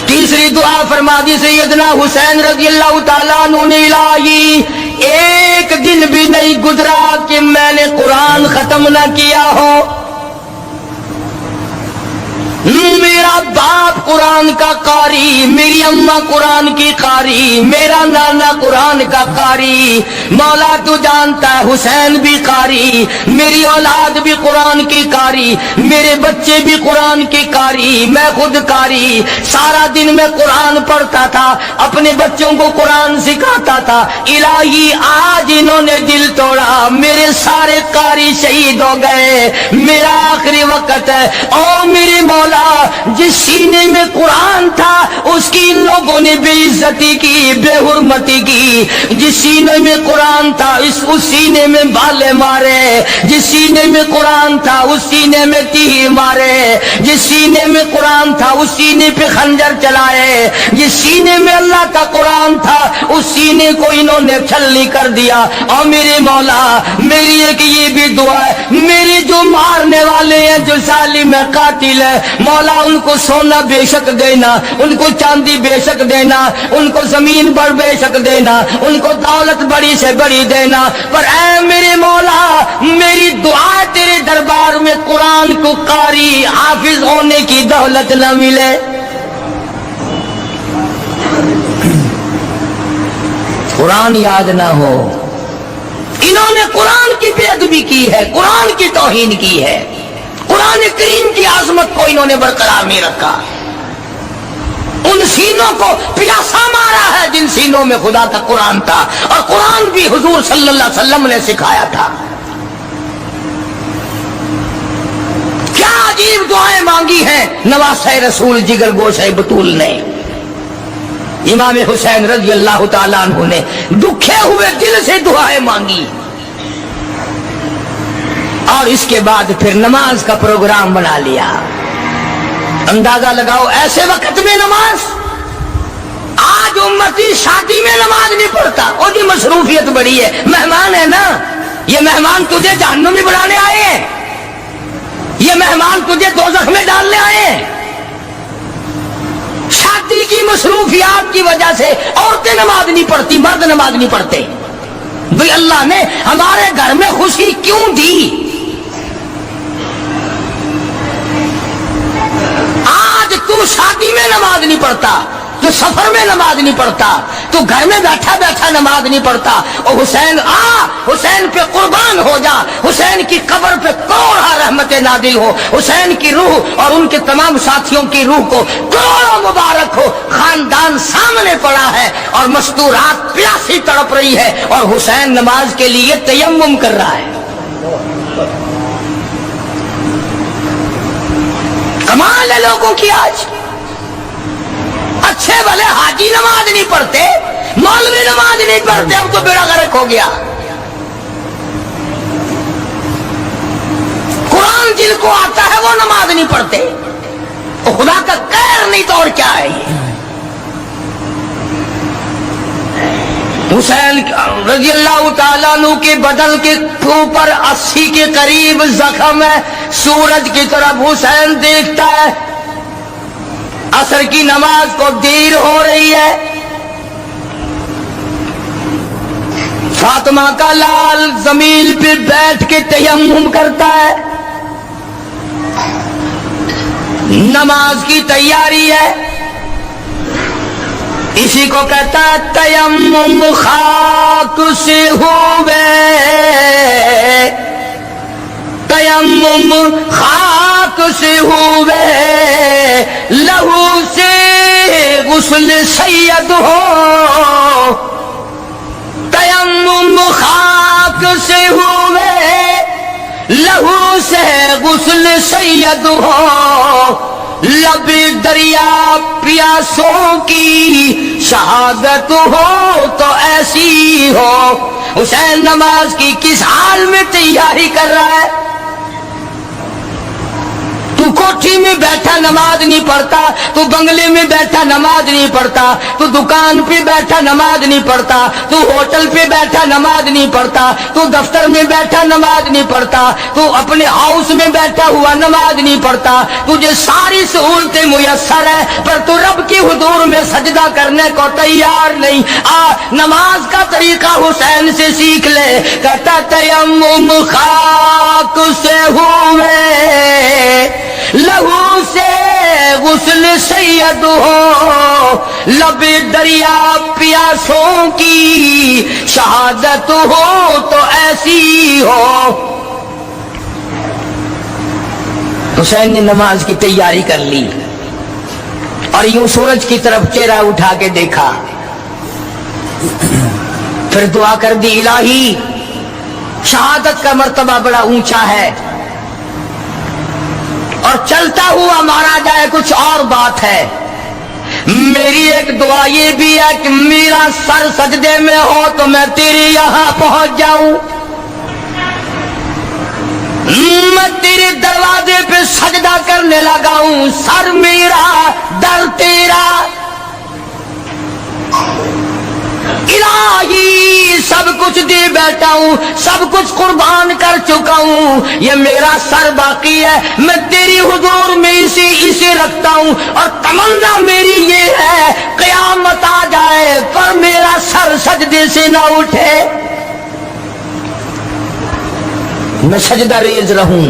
Speaker 1: تیسری دعا فرما دی سیدنا حسین رضی اللہ تعالیٰ عنہ نے الہی ایک دن بھی نہیں گزرا کہ میں نے قرآن ختم نہ کیا ہو. میرا باپ قرآن کا قاری، میری اماں قرآن کی قاری، میرا نانا قرآن کا قاری، مولا تو جانتا ہے حسین بھی قاری، میری اولاد بھی قرآن کی قاری، میرے بچے بھی قرآن کی قاری، میں خود قاری، سارا دن میں قرآن پڑھتا تھا، اپنے بچوں کو قرآن سکھاتا تھا۔ الہی آج انہوں نے دل توڑا، میرے سارے قاری شہید ہو گئے، میرا آخری وقت ہے۔ اور میرے مولا جس سینے میں قرآن تھا اس کی ان لوگوں نے بے عزتی کی، بے حرمتی کی۔ جس سینے میں قرآن تھا اس سینے میں بالے مارے، جس سینے میں قرآن تھا اس سینے میں تیر مارے، جس سینے میں قرآن تھا اس سینے پہ خنجر چلائے، جس سینے میں اللہ کا قرآن تھا اس سینے کو انہوں نے چھلنی کر دیا۔ اور میرے مولا میری ایک یہ بھی دعا ہے، میرے جو مارنے والے ہیں، جو ظالم قاتل ہے، مولا ان کو سونا بے شک دینا، ان کو چاندی بے شک دینا، ان کو زمین پر بے شک دینا، ان کو دولت بڑی سے بڑی دینا، پر اے میرے مولا میری دعا تیرے دربار میں قرآن کو قاری حافظ ہونے کی دولت نہ ملے۔ قرآن یاد نہ ہو، انہوں نے قرآن کی بے ادبی کی ہے، قرآن کی توہین کی ہے، قرآن کریم کی عظمت کو انہوں نے برقرار نہیں رکھا۔ ان سینوں کو پیاسا مارا ہے جن سینوں میں خدا کا قرآن تھا، اور قرآن بھی حضور صلی اللہ علیہ وسلم نے سکھایا تھا۔ کیا عجیب دعائیں مانگی ہیں نواسہ رسول جگر گوشہ بطول نے، امام حسین رضی اللہ تعالیٰ عنہ نے دکھے ہوئے دل سے دعائیں مانگی۔ اور اس کے بعد پھر نماز کا پروگرام بنا لیا۔ اندازہ لگاؤ ایسے وقت میں نماز، آج امتی شادی میں نماز نہیں پڑھتا، وہ جی مصروفیت بڑی ہے، مہمان ہے نا، یہ مہمان تجھے جہنم میں بلانے آئے ہیں، یہ مہمان تجھے دوزخ میں ڈالنے آئے ہیں۔ شادی کی مصروفیات کی وجہ سے عورتیں نماز نہیں پڑھتی، مرد نماز نہیں پڑھتے۔ بھئی اللہ نے ہمارے گھر میں خوشی کیوں دی؟ آج تو شادی میں نماز نہیں پڑھتا، تو سفر میں نماز نہیں پڑھتا، تو گھر میں بیٹھا بیٹھا نماز نہیں پڑھتا، اور حسین حسین پہ قربان ہو جا، حسین کی قبر پہ کروڑا رحمتیں نازل ہو، حسین کی روح اور ان کے تمام ساتھیوں کی روح کو کروڑوں مبارک ہو۔ خاندان سامنے پڑا ہے اور مستورات پیاسی تڑپ رہی ہے، اور حسین نماز کے لیے تیمم کر رہا ہے۔ کمال ہے لوگوں کی آج، اچھے بھلے حاجی نماز نہیں پڑھتے، مولوی نماز نہیں پڑھتے، اب تو بیڑا غرق ہو گیا۔ قرآن جن کو آتا ہے وہ نماز نہیں پڑھتے، وہ خدا کا قہر نہیں تو اور کیا ہے یہ۔ حسین رضی اللہ تعالیٰ عنہ کے بدن کے اوپر 80 کے قریب زخم ہے، سورج کی طرف حسین دیکھتا ہے، عصر کی نماز کو دیر ہو رہی ہے، فاطمہ کا لال زمین پہ بیٹھ کے تیمم کرتا ہے، نماز کی تیاری ہے، اسی کو کہتا ہے تیمم خاک سے ہوئے، تیمم خاک سے ہوئے، لہو سے غسل سید ہو، تیمم خاک سے ہوئے، لہو سے غسل سید ہو، لب دریا پیاسوں کی شہادت ہو تو ایسی ہو۔ حسین نماز کی کس حال میں تیاری کر رہا ہے؟ تو کوٹھی میں بیٹھا نماز نہیں پڑھتا، تو بنگلے میں بیٹھا نماز نہیں پڑھتا، تو دکان پہ بیٹھا نماز نہیں پڑھتا، تو ہوٹل پہ بیٹھا نماز نہیں پڑھتا، تو دفتر میں بیٹھا نماز نہیں پڑھتا، تو اپنے ہاؤس میں بیٹھا ہوا نماز نہیں پڑھتا، تجھے ساری سہولتیں میسر ہے پر تو رب کی حضور میں سجدہ کرنے کو تیار نہیں۔ نماز کا طریقہ حسین سے سیکھ لے، کہتا تیمم خاک سے ہوئے، لہو سے غسل سید ہو، لب دریا پیاسوں کی شہادت ہو تو ایسی ہو۔ حسین نے نماز کی تیاری کر لی اور یوں سورج کی طرف چہرہ اٹھا کے دیکھا، پھر دعا کر دی، الہی شہادت کا مرتبہ بڑا اونچا ہے اور چلتا ہوا مارا جائے کچھ اور بات ہے، میری ایک دعا یہ بھی ہے کہ میرا سر سجدے میں ہو تو میں تیرے یہاں پہنچ جاؤں، میں تیرے دروازے پہ سجدہ کرنے لگا ہوں، سر میرا در تیرا، الہی سب کچھ دے بیٹھا ہوں، سب کچھ قربان کر چکا ہوں، یہ میرا سر باقی ہے، میں تیری حضور میں اسے رکھتا ہوں، اور تمنا میری یہ ہے قیامت آ جائے پر میرا سر سجدے سے نہ اٹھے، میں سجدہ ریز رہوں،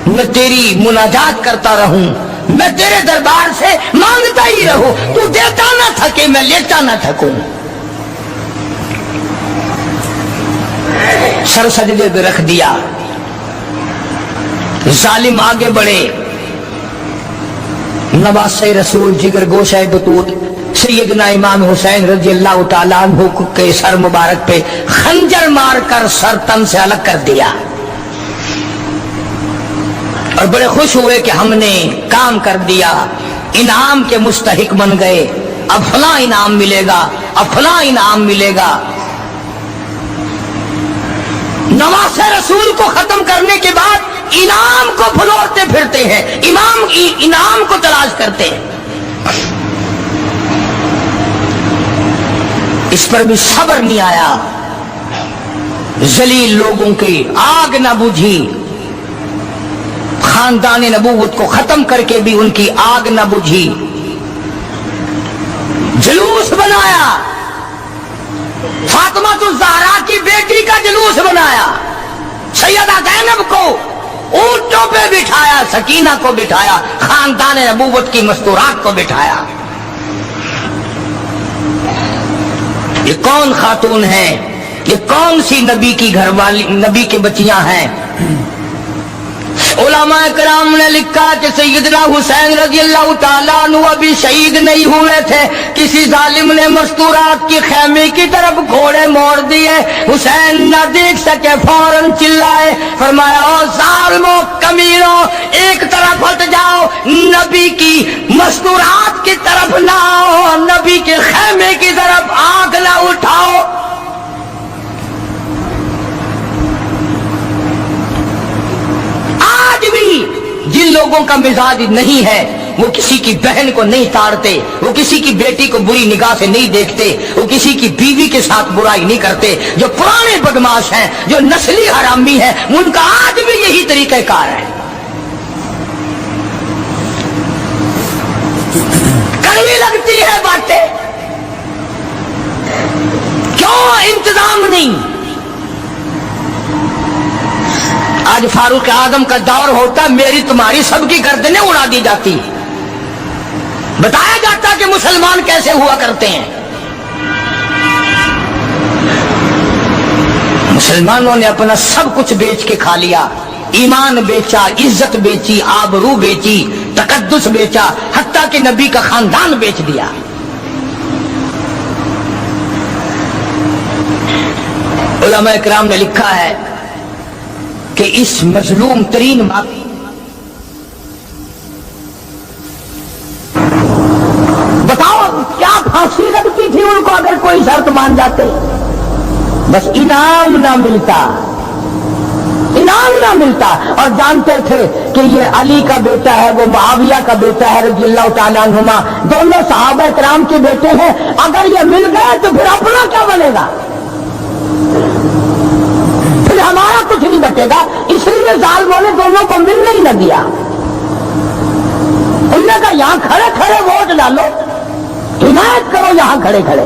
Speaker 1: میں تیری مناجات کرتا رہوں، میں تیرے دربار سے مانگتا ہی رہوں، تو دیتا نہ تھکے میں لیتا نہ تھکوں۔ سر سجدے پہ رکھ دیا، ظالم آگے بڑھے، نواسہ رسول جگر گوشہ بطول سیدنا امام حسین رضی اللہ تعالیٰ عنہ کے سر مبارک پہ خنجر مار کر سر تن سے الگ کر دیا، اور بڑے خوش ہوئے کہ ہم نے کام کر دیا، انعام کے مستحق بن گئے، اب فلاں انعام ملے گا، اب فلاں انعام ملے گا۔ نواسہ رسول کو ختم کرنے کے بعد انعام کو پھلوڑتے پھرتے ہیں، انعام کو تلاش کرتے ہیں، اس پر بھی صبر نہیں آیا، ذلیل لوگوں کی آگ نہ بجھی، خاندان نبوت کو ختم کر کے بھی ان کی آگ نہ بجھی، جلوس بنایا، فاطمہ الزہرا کی بیٹی کا جلوس بنایا، سیدہ زینب کو اونٹوں پہ بٹھایا، سکینہ کو بٹھایا، خاندان نبوت کی مستورات کو بٹھایا۔ یہ کون خاتون ہے، یہ کون سی نبی کی گھر والی، نبی کی بچیاں ہیں؟ علماء کرام نے لکھا کہ سیدنا حسین رضی اللہ تعالیٰ عنہ ابھی شہید نہیں ہوئے تھے، کسی ظالم نے مستورات کی خیمے کی طرف گھوڑے موڑ دیے، حسین نہ دیکھ سکے، فوراً چلائے، فرمایا او ظالمو کمینو ایک طرف ہٹ جاؤ، نبی کی مستورات کی طرف نہ آؤ، نبی کے خیمے کی طرف آنکھ نہ اٹھاؤ۔ جن لوگوں کا مزاج نہیں ہے وہ کسی کی بہن کو نہیں تاڑتے، وہ کسی کی بیٹی کو بری نگاہ سے نہیں دیکھتے، وہ کسی کی بیوی کے ساتھ برائی نہیں کرتے، جو پرانے بدماش ہیں، جو نسلی حرامی ہیں، ان کا آج بھی یہی طریقہ کار ہے۔ کڑوی لگتی ہے باتیں، کیوں انتظام نہیں؟ آج فاروق اعظم کا دور ہوتا، میری تمہاری سب کی گردنیں اڑا دی جاتی، بتایا جاتا کہ مسلمان کیسے ہوا کرتے ہیں۔ مسلمانوں نے اپنا سب کچھ بیچ کے کھا لیا، ایمان بیچا، عزت بیچی، آبرو بیچی، تقدس بیچا، حتیٰ کہ نبی کا خاندان بیچ دیا۔ علماء کرام نے لکھا ہے کہ اس مظلوم ترین بتاؤ کیا پھانسی لگتی تھی ان کو اگر کوئی شرط مان جاتے؟ بس انعام نہ ملتا، انعام نہ ملتا، اور جانتے تھے کہ یہ علی کا بیٹا ہے، وہ معاویہ کا بیٹا ہے رضی اللہ تعالیٰ عنہما، دونوں صحابہ کرام کے بیٹے ہیں، اگر یہ مل گئے تو پھر اپنا کیا بنے گا؟ پھر ہمارا کچھ نہیں بچے گا، اس لیے ظالموں نے دونوں کو ملنے ہی نہ دیا۔ انہوں نے کہا یہاں کھڑے کھڑے ووٹ ڈالو، حمایت کرو یہاں کھڑے کھڑے۔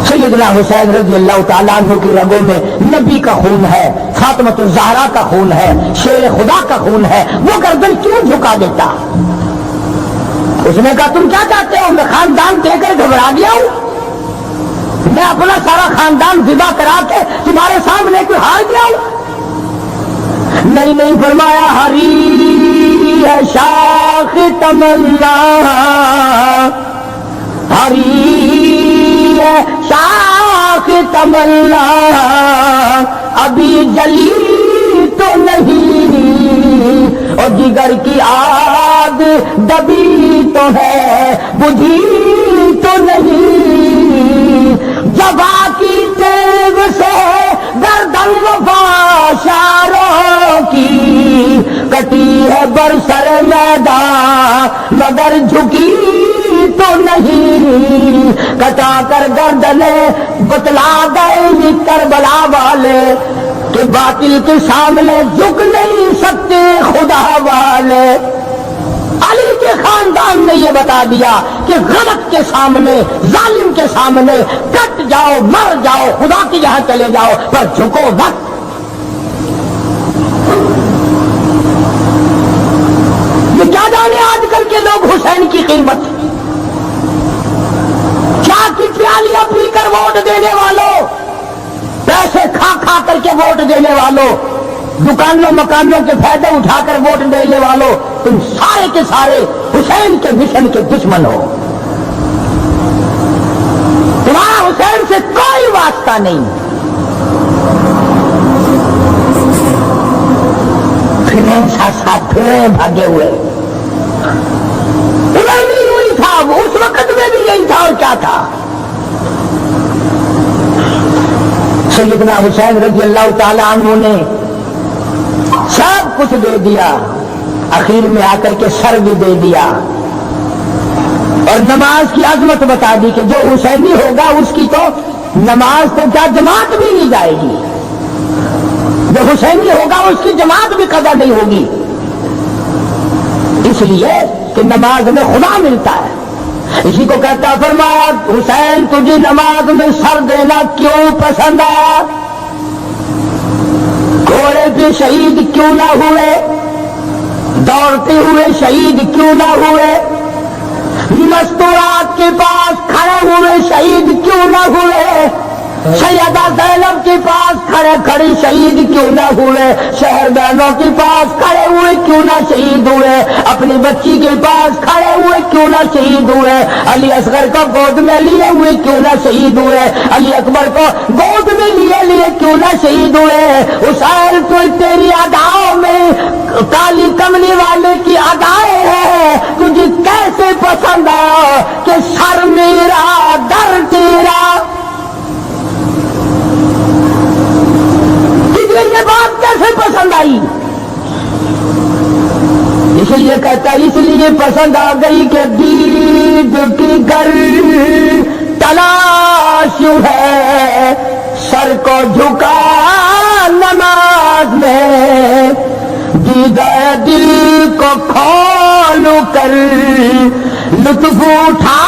Speaker 1: سیدنا سیدنا حسین رضی اللہ تعالیٰ عنہ کی رگوں میں نبی کا خون ہے، فاطمہ الزہرا کا خون ہے، شیر خدا کا خون ہے، وہ گردن کیوں جھکا دیتا؟ اس نے کہا تم کیا چاہتے ہو؟ میں خاندان دے کر گھبرا گیا ہوں، میں اپنا سارا خاندان ذبح کرا کے تمہارے سامنے کوئی ہار گیا ہوں؟ نہیں فرمایا ہری ہے شاخ تمنا، ہری ہے شاخ تمنا، ابھی جلی تو نہیں، اور جگر کی آگ دبی تو ہے، بجھی تو نہیں، جبا کی تیغ سے گردن وفا شاروں کی کٹی ہے برسر میدان مگر جھکی تو نہیں، کٹا کر گردنے بتلا گئے کربلا والے کہ باطل کے سامنے جھک نہیں سکتے خدا والے۔ علی کے خاندان نے یہ بتا دیا کہ غلط کے سامنے، ظالم کے سامنے کٹ جاؤ، مر جاؤ، خدا کے یہاں چلے جاؤ، پر جھکو مت۔ یہ کیا جانے آج کل کے لوگ حسین کی قیمت، کیا کی پیالیاں پی کر ووٹ دینے والوں، پیسے کھا کھا کر کے ووٹ دینے والوں، دکانوں مکانوں کے فائدے اٹھا کر ووٹ دینے والوں، تم سارے کے سارے حسین کے مشن کے دشمن ہو، تمہارا حسین سے کوئی واسطہ نہیں۔ پھریں ساتھ پھریں بھاگے ہوئے، تمہیں بھی یہی تھا، اس وقت میں بھی یہی تھا، اور کیا تھا؟ سیدنا حسین رضی اللہ تعالی عنہ نے سب کچھ دے دیا، اخیر میں آ کر کے سر بھی دے دیا، اور نماز کی عظمت بتا دی کہ جو حسینی ہوگا اس کی تو نماز تو کیا جماعت بھی نہیں جائے گی، جو حسینی ہوگا اس کی جماعت بھی قضا نہیں ہوگی، اس لیے کہ نماز میں خدا ملتا ہے۔ اسی کو کہتا فرمایا حسین تجھے نماز میں سر دینا کیوں پسند آیا؟ گھوڑے پہ شہید کیوں نہ ہوئے، دوڑتے ہوئے شہید کیوں نہ ہوئے، مستورات کے پاس کھڑے ہوئے شہید کیوں نہ ہوئے، سیدہ زینب کے پاس کھڑی شہید کیوں نہ ہوئے، شہر بہنوں کے پاس کھڑے ہوئے کیوں نہ شہید ہوئے، اپنی بچی کے پاس کھڑے ہوئے کیوں نہ شہید ہوئے، علی اصغر کو گود میں لیے ہوئے کیوں نہ شہید ہوئے، علی اکبر کو گود میں لیے کیوں نہ شہید ہوئے۔ حسین تو تیری اداؤں میں کالی کملی والے کی ادائیں ہیں، تجھے کیسے پسند آیا کہ سر میرا در تیرا؟ یہ بات کیسے پسند آئی؟ اس لیے کہتا اس لیے پسند آ گئی کہ دید کی گر تلاش ہے، سر کو جھکا نماز میں، دیدہ دل کو کھول کر لطف اٹھا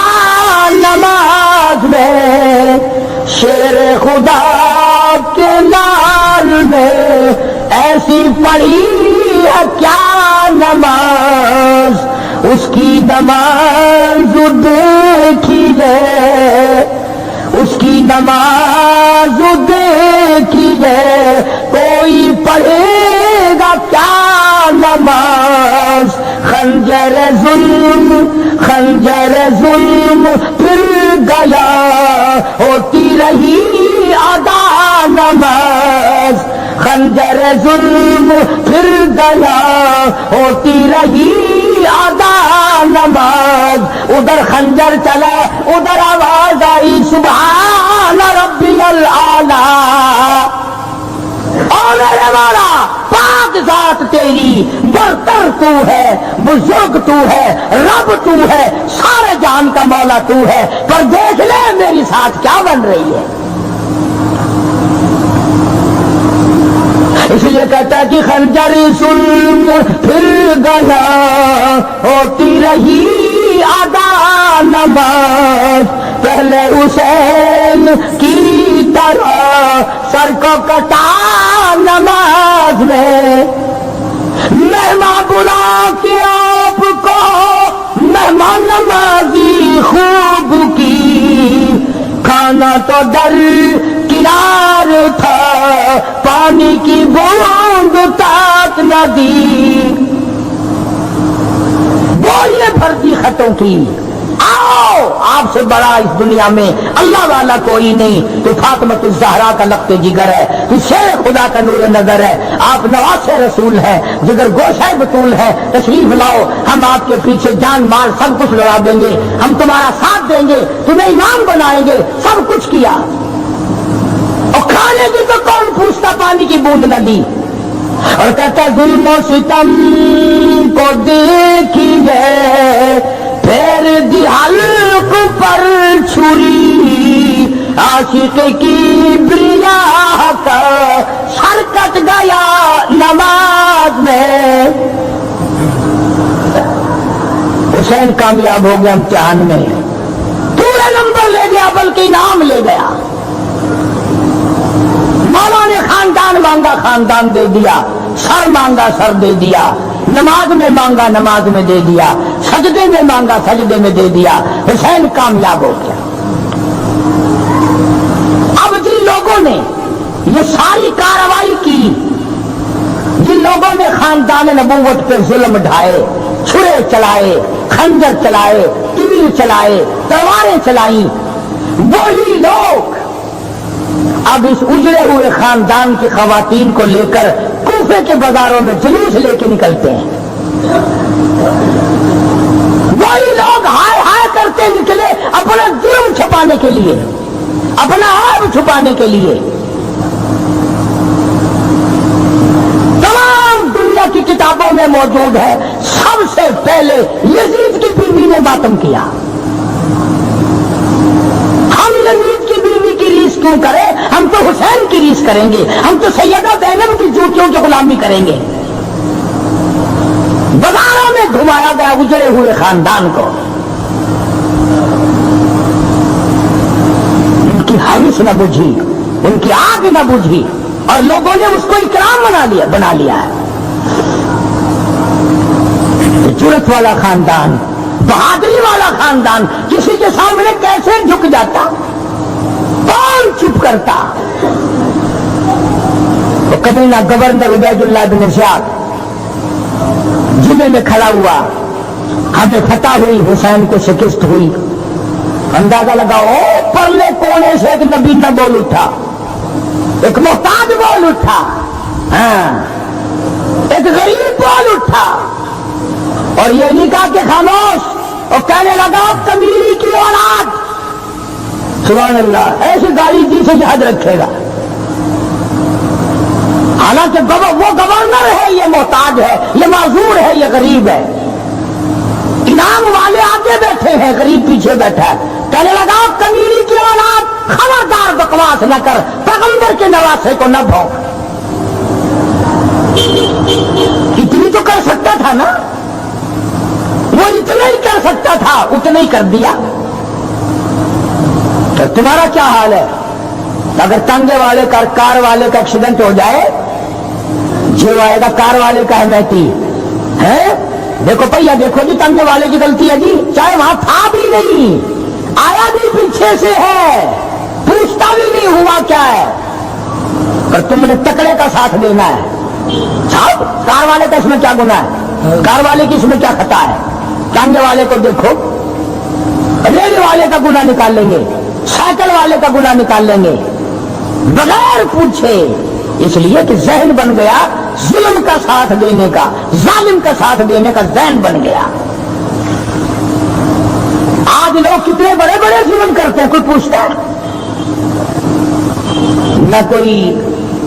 Speaker 1: نماز میں، شیر خدا کے لال میں ایسی پڑھی ہے کیا نماز، اس کی نماز دیکھیے، اس کی نماز دیکھیے، کوئی پڑھے گا کیا نماز، خنجر ظلم پھر گیا، ہوتی رہی ادا نماز، خنجر ظلم پھر گیا، ہوتی رہی ادا نماز، ادھر خنجر چلا ادھر آواز آئی سبحان ربی الاعلی، اور میرے مولا پاک ذات تیری، برتر تو ہے، بزرگ تو ہے، رب تو ہے، سارے جہان کا مولا تو ہے، پر دیکھ لے میری ساتھ کیا بن رہی ہے۔ اس لیے کہتا ہے کہ خنجر ظلم پھر گیا، ہوتی رہی ادا نماز، پہلے حسین کی طرح سر کو کٹا نماز میں، مہمان بلا کے آپ کو مہمان نمازی خوب کی، کھانا تو در کنار تھا پانی کی بوند تک نہ دی، بولیے بھرتی خطوں کی، آؤ آپ سے بڑا اس دنیا میں اللہ والا کوئی نہیں، تو فاطمۃ الزہرا کا لقب جگر ہے، تو شیر خدا کا نور نظر ہے، آپ نواز رسول ہیں، جگر گوشہ بطول ہے، تشریف لاؤ، ہم آپ کے پیچھے جان مال سب کچھ لڑا دیں گے، ہم تمہارا ساتھ دیں گے، تمہیں امام بنائیں گے، سب کچھ کیا، اور کھانے کی تو کون پوچھتا، پانی کی بوند نہ دی، اور کہتا ظلم و ستم کو دیکھیے پھر دی حلق پر چھری، عاشق کی بریا کا سر کٹ گیا نماز میں، حسین کامیاب ہو گیا امتحان میں، پورا نمبر لے گیا بلکہ انعام لے گیا، مولا نے خاندان مانگا خاندان دے دیا، سر مانگا سر دے دیا، نماز میں مانگا نماز میں دے دیا، سجدے میں مانگا سجدے میں دے دیا، حسین کامیاب ہو گیا۔ اب جن لوگوں نے یہ ساری کارروائی کی، جن لوگوں نے خاندان نبوت پہ ظلم ڈھائے، چھرے چلائے، خنجر چلائے، تیر چلائے، تلواریں چلائیں، وہی لوگ اب اس اجڑے ہوئے خاندان کی خواتین کو لے کر کوفے کے بازاروں میں جلوس لے کے نکلتے ہیں، وہی لوگ ہائے ہائے کرتے نکلے اپنا جرم چھپانے کے لیے، اپنا عیب چھپانے کے لیے، تمام دنیا کی کتابوں میں موجود ہے، سب سے پہلے یزید کی بیوی نے ماتم کیا، ہم یزید کی بیوی کی ریس کیوں کریں، ہم تو حسین کی ریس کریں گے، ہم تو سیدہ زینب کی جوتیوں کی غلامی کریں گے، بازاروں میں گھمایا گیا اجڑے ہوئے خاندان کو، ان کی حوث نہ بجھی، ان کی آگ نہ بجھی، اور لوگوں نے اس کو اکرام بنا لیا ہے، جرأت والا خاندان، بہادری والا خاندان کسی کے سامنے کیسے جھک جاتا، کون چپ کرتا، تو کبھی نہ گورنر عبید اللہ بن ارشاد جمعے میں کھڑا ہوا، ہمیں فتح ہوئی، حسین کو شکست ہوئی، اندازہ لگاؤ پرلے کونے سے ایک نبی نہ بول اٹھا، ایک محتاج بول اٹھا، ہاں ایک غریب بول اٹھا، اور یہ نہیں کہا کہ خاموش، اور کہنے لگا کمیری کی اولاد، سبحان اللہ، ایسی گالی دی سے یاد رکھے گا، حالانکہ وہ گورنر ہے، یہ محتاج ہے، یہ معذور ہے، یہ غریب ہے، انعام والے آگے بیٹھے ہیں، غریب پیچھے بیٹھا ہے، کہنے لگا کمیری کی اولاد، خبردار بکواس نہ کر، پیغمبر کے نواسے کو نہ بھونک، اتنی تو کر سکتا تھا نا، وہ اتنا ہی کر سکتا تھا، اتنا ہی کر دیا، تو تمہارا کیا حال ہے؟ اگر تانگے والے کا کار والے کا ایکسیڈنٹ ہو جائے، جو آئے گا کار والے کا احمدی ہے، دیکھو پہیا دیکھو جی تانگے والے کی غلطی ہے جی، چاہے وہاں تھا بھی نہیں، آیا بھی پیچھے سے ہے، پوچھتا بھی نہیں ہوا کیا ہے، پر تم نے تکڑے کا ساتھ دینا ہے، صاحب کار والے کا اس میں کیا گناہ ہے، کار والے کی اس میں کیا خطا ہے، تانگے والے کو دیکھو، ریل والے کا گناہ نکال لیں گے، سائیکل والے کا گناہ نکال لیں گے بغیر پوچھے، اس لیے کہ ذہن بن گیا ظلم کا ساتھ دینے کا، ظالم کا ساتھ دینے کا ذہن بن گیا۔ آج لوگ کتنے بڑے بڑے ظلم کرتے ہیں، کوئی پوچھتا ہے؟ نہ کوئی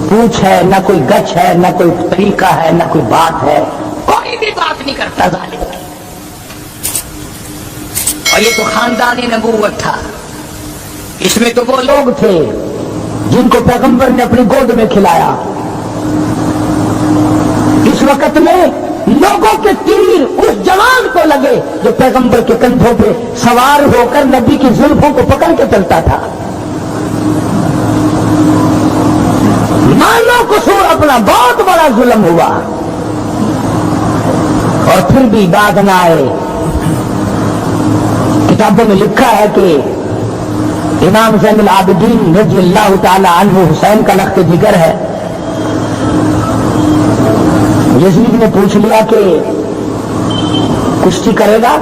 Speaker 1: پوچھ ہے، نہ کوئی گچھ ہے، نہ کوئی طریقہ ہے، نہ کوئی بات ہے، کوئی بھی بات نہیں کرتا ظالم۔ اور یہ تو خاندان نبوت تھا، اس میں تو وہ لوگ تھے جن کو پیغمبر نے اپنی گود میں کھلایا، اس وقت میں لوگوں کے تیر اس جوان کو لگے جو پیغمبر کے کندھوں پہ سوار ہو کر نبی کی زلفوں کو پکڑ کے چلتا تھا، کرنا بہت بڑا ظلم ہوا، اور پھر بھی بات نہ آئے۔ کتابوں میں لکھا ہے کہ امام زین العابدین رضی اللہ تعالی عنہ حسین کا لخت جگر ہے۔ یزید نے پوچھ لیا کہ کشتی کرے گا؟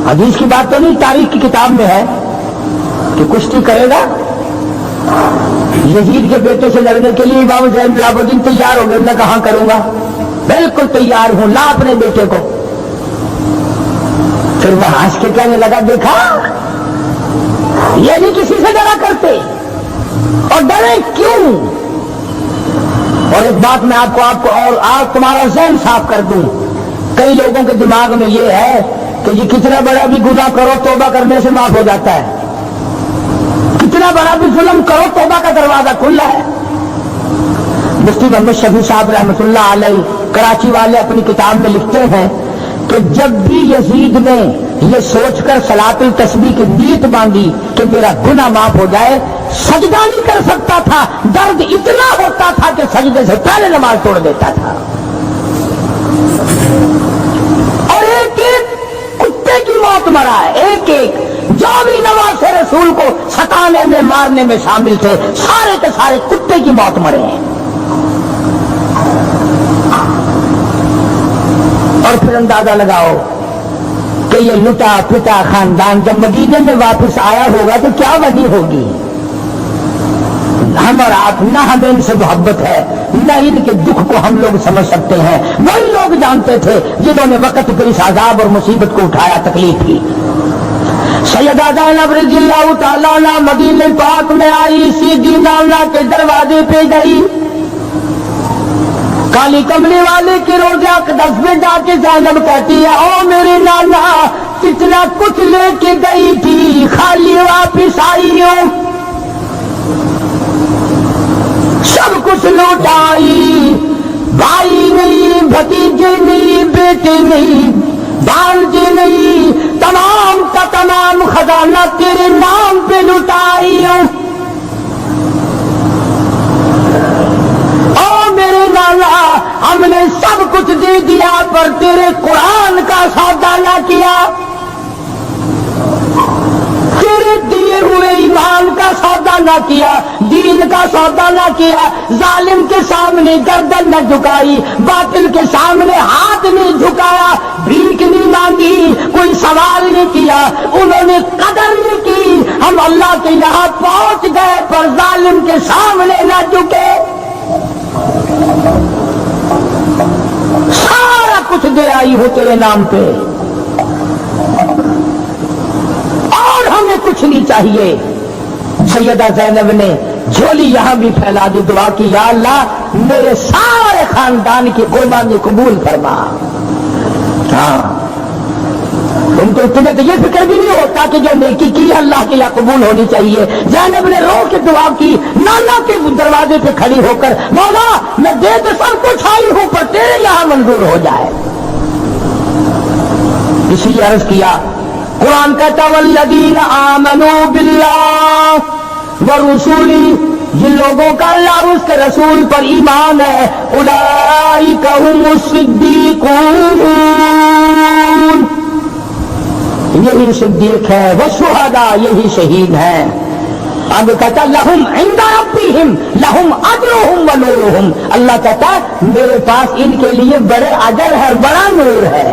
Speaker 1: حدیث کی بات تو نہیں، تاریخ کی کتاب میں ہے کہ کشتی کرے گا۔ یزید کے بیٹے سے لڑنے کے لیے امام زین العابدین تیار ہو گئے، میں کہاں کروں گا، بالکل تیار ہوں، لا اپنے بیٹے کو۔ پھر وہ ہنس کے کہنے لگا، دیکھا یہ نہیں کسی سے ڈرا کرتے، اور ڈرے کیوں؟ اور ایک بات میں آپ کو اور آج تمہارا ذہن صاف کر دوں، کئی لوگوں کے دماغ میں یہ ہے کہ جی کتنا بڑا بھی گناہ کرو توبہ کرنے سے معاف ہو جاتا ہے، کتنا بڑا بھی ظلم کرو توبہ کا دروازہ کھلا ہے۔ مفتی محمد شفیع صاحب رحمۃ اللہ علیہ کراچی والے اپنی کتاب میں لکھتے ہیں کہ جب بھی یزید نے یہ سوچ کر صلاۃ التسبیح کی نیت مانگی کہ میرا گناہ معاف ہو جائے، سجدہ نہیں کر سکتا تھا، درد اتنا ہوتا تھا کہ سجدے سے پہلے نماز توڑ دیتا تھا۔ اور ایک ایک کتے کی موت مرا ہے، ایک ایک جو بھی نواز رسول کو ستانے میں مارنے میں شامل تھے، سارے کے سارے کتے کی موت مرے ہیں۔ اور پھر اندازہ لگاؤ کہ یہ لٹا پٹا خاندان جب مدینے میں واپس آیا ہوگا تو کیا وجہ ہوگی؟ ہم اور آپ نہ ہمیں ان سے محبت ہے، نہ ان کے دکھ کو ہم لوگ سمجھ سکتے ہیں۔ وہی لوگ جانتے تھے جنہوں نے وقت پر اس عذاب اور مصیبت کو اٹھایا، تکلیف کی۔ سیدہ زینب رضی اللہ تعالیٰ عنہ مدینہ پاک میں آئی، سیدھی نانا کے دروازے پہ گئی، کالی کملی والے کی روزہ اقدس میں جا کے زینب کہتی ہے، او میرے نانا کتنا کچھ لے کے گئی تھی، خالی واپس آئی ہوں، سب کچھ لوٹائی، بھائی نہیں، بھتیجے نہیں، بیٹے نہیں، بھانجے نہیں، تمام کا تمام خزانہ تیرے نام پہ لوٹائی ہوں۔ او میرے نانا ہم نے سب کچھ دے دیا پر تیرے قرآن کا سودا نہ کیا، تیرے دیے ہوئے ایمان کا سودا نہ کیا، دین کا سودا نہ کیا، ظالم کے سامنے گردن نہ جھکائی، باطل کے سامنے ہاتھ نہیں جھکایا، بھیک نہیں مانگی، کوئی سوال نہیں کیا، انہوں نے قدر نہیں کی۔ ہم اللہ کے یہاں پہنچ گئے پر ظالم کے سامنے نہ جھکے، سارا کچھ دے آئی ہو تیرے نام پہ، اور ہمیں کچھ نہیں چاہیے۔ سیدہ زینب نے جھولی یہاں بھی پھیلا دی، دعا کی، یا اللہ میرے سارے خاندان کی قربانی قبول فرما۔ ہاں تمہیں تو یہ فکر بھی نہیں ہوتا کہ جو نیکی کی اللہ کے یہاں قبول ہونی چاہیے۔ زینب نے رو کے دعا کی، نانا کے دروازے پہ کھڑی ہو کر، مولا میں دے تو سب کچھ آئی ہوں پر تیرے یہاں منظور ہو جائے۔ اسی لیے عرض کیا، قرآن کہتا والذین آمنوا باللہ ورسولہ، جن لوگوں کا اللہ اور اس کے رسول پر ایمان ہے، اولئک ھم الصدیقون، یہی صدیق ہے، والشہداء، یہی شہید ہیں۔ اب کہتا لہم عند ربہم لہم اجرہم ونورہم، اللہ کہتا میرے پاس ان کے لیے بڑے اجر ہے، بڑا نور ہے،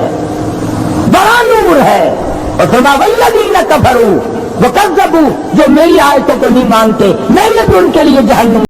Speaker 1: بڑا نور ہے۔ اور فرمایا والذین کفروا وکذبوا، جو میری آیتوں کو نہیں مانتے میں نے بھی ان کے لیے جہنم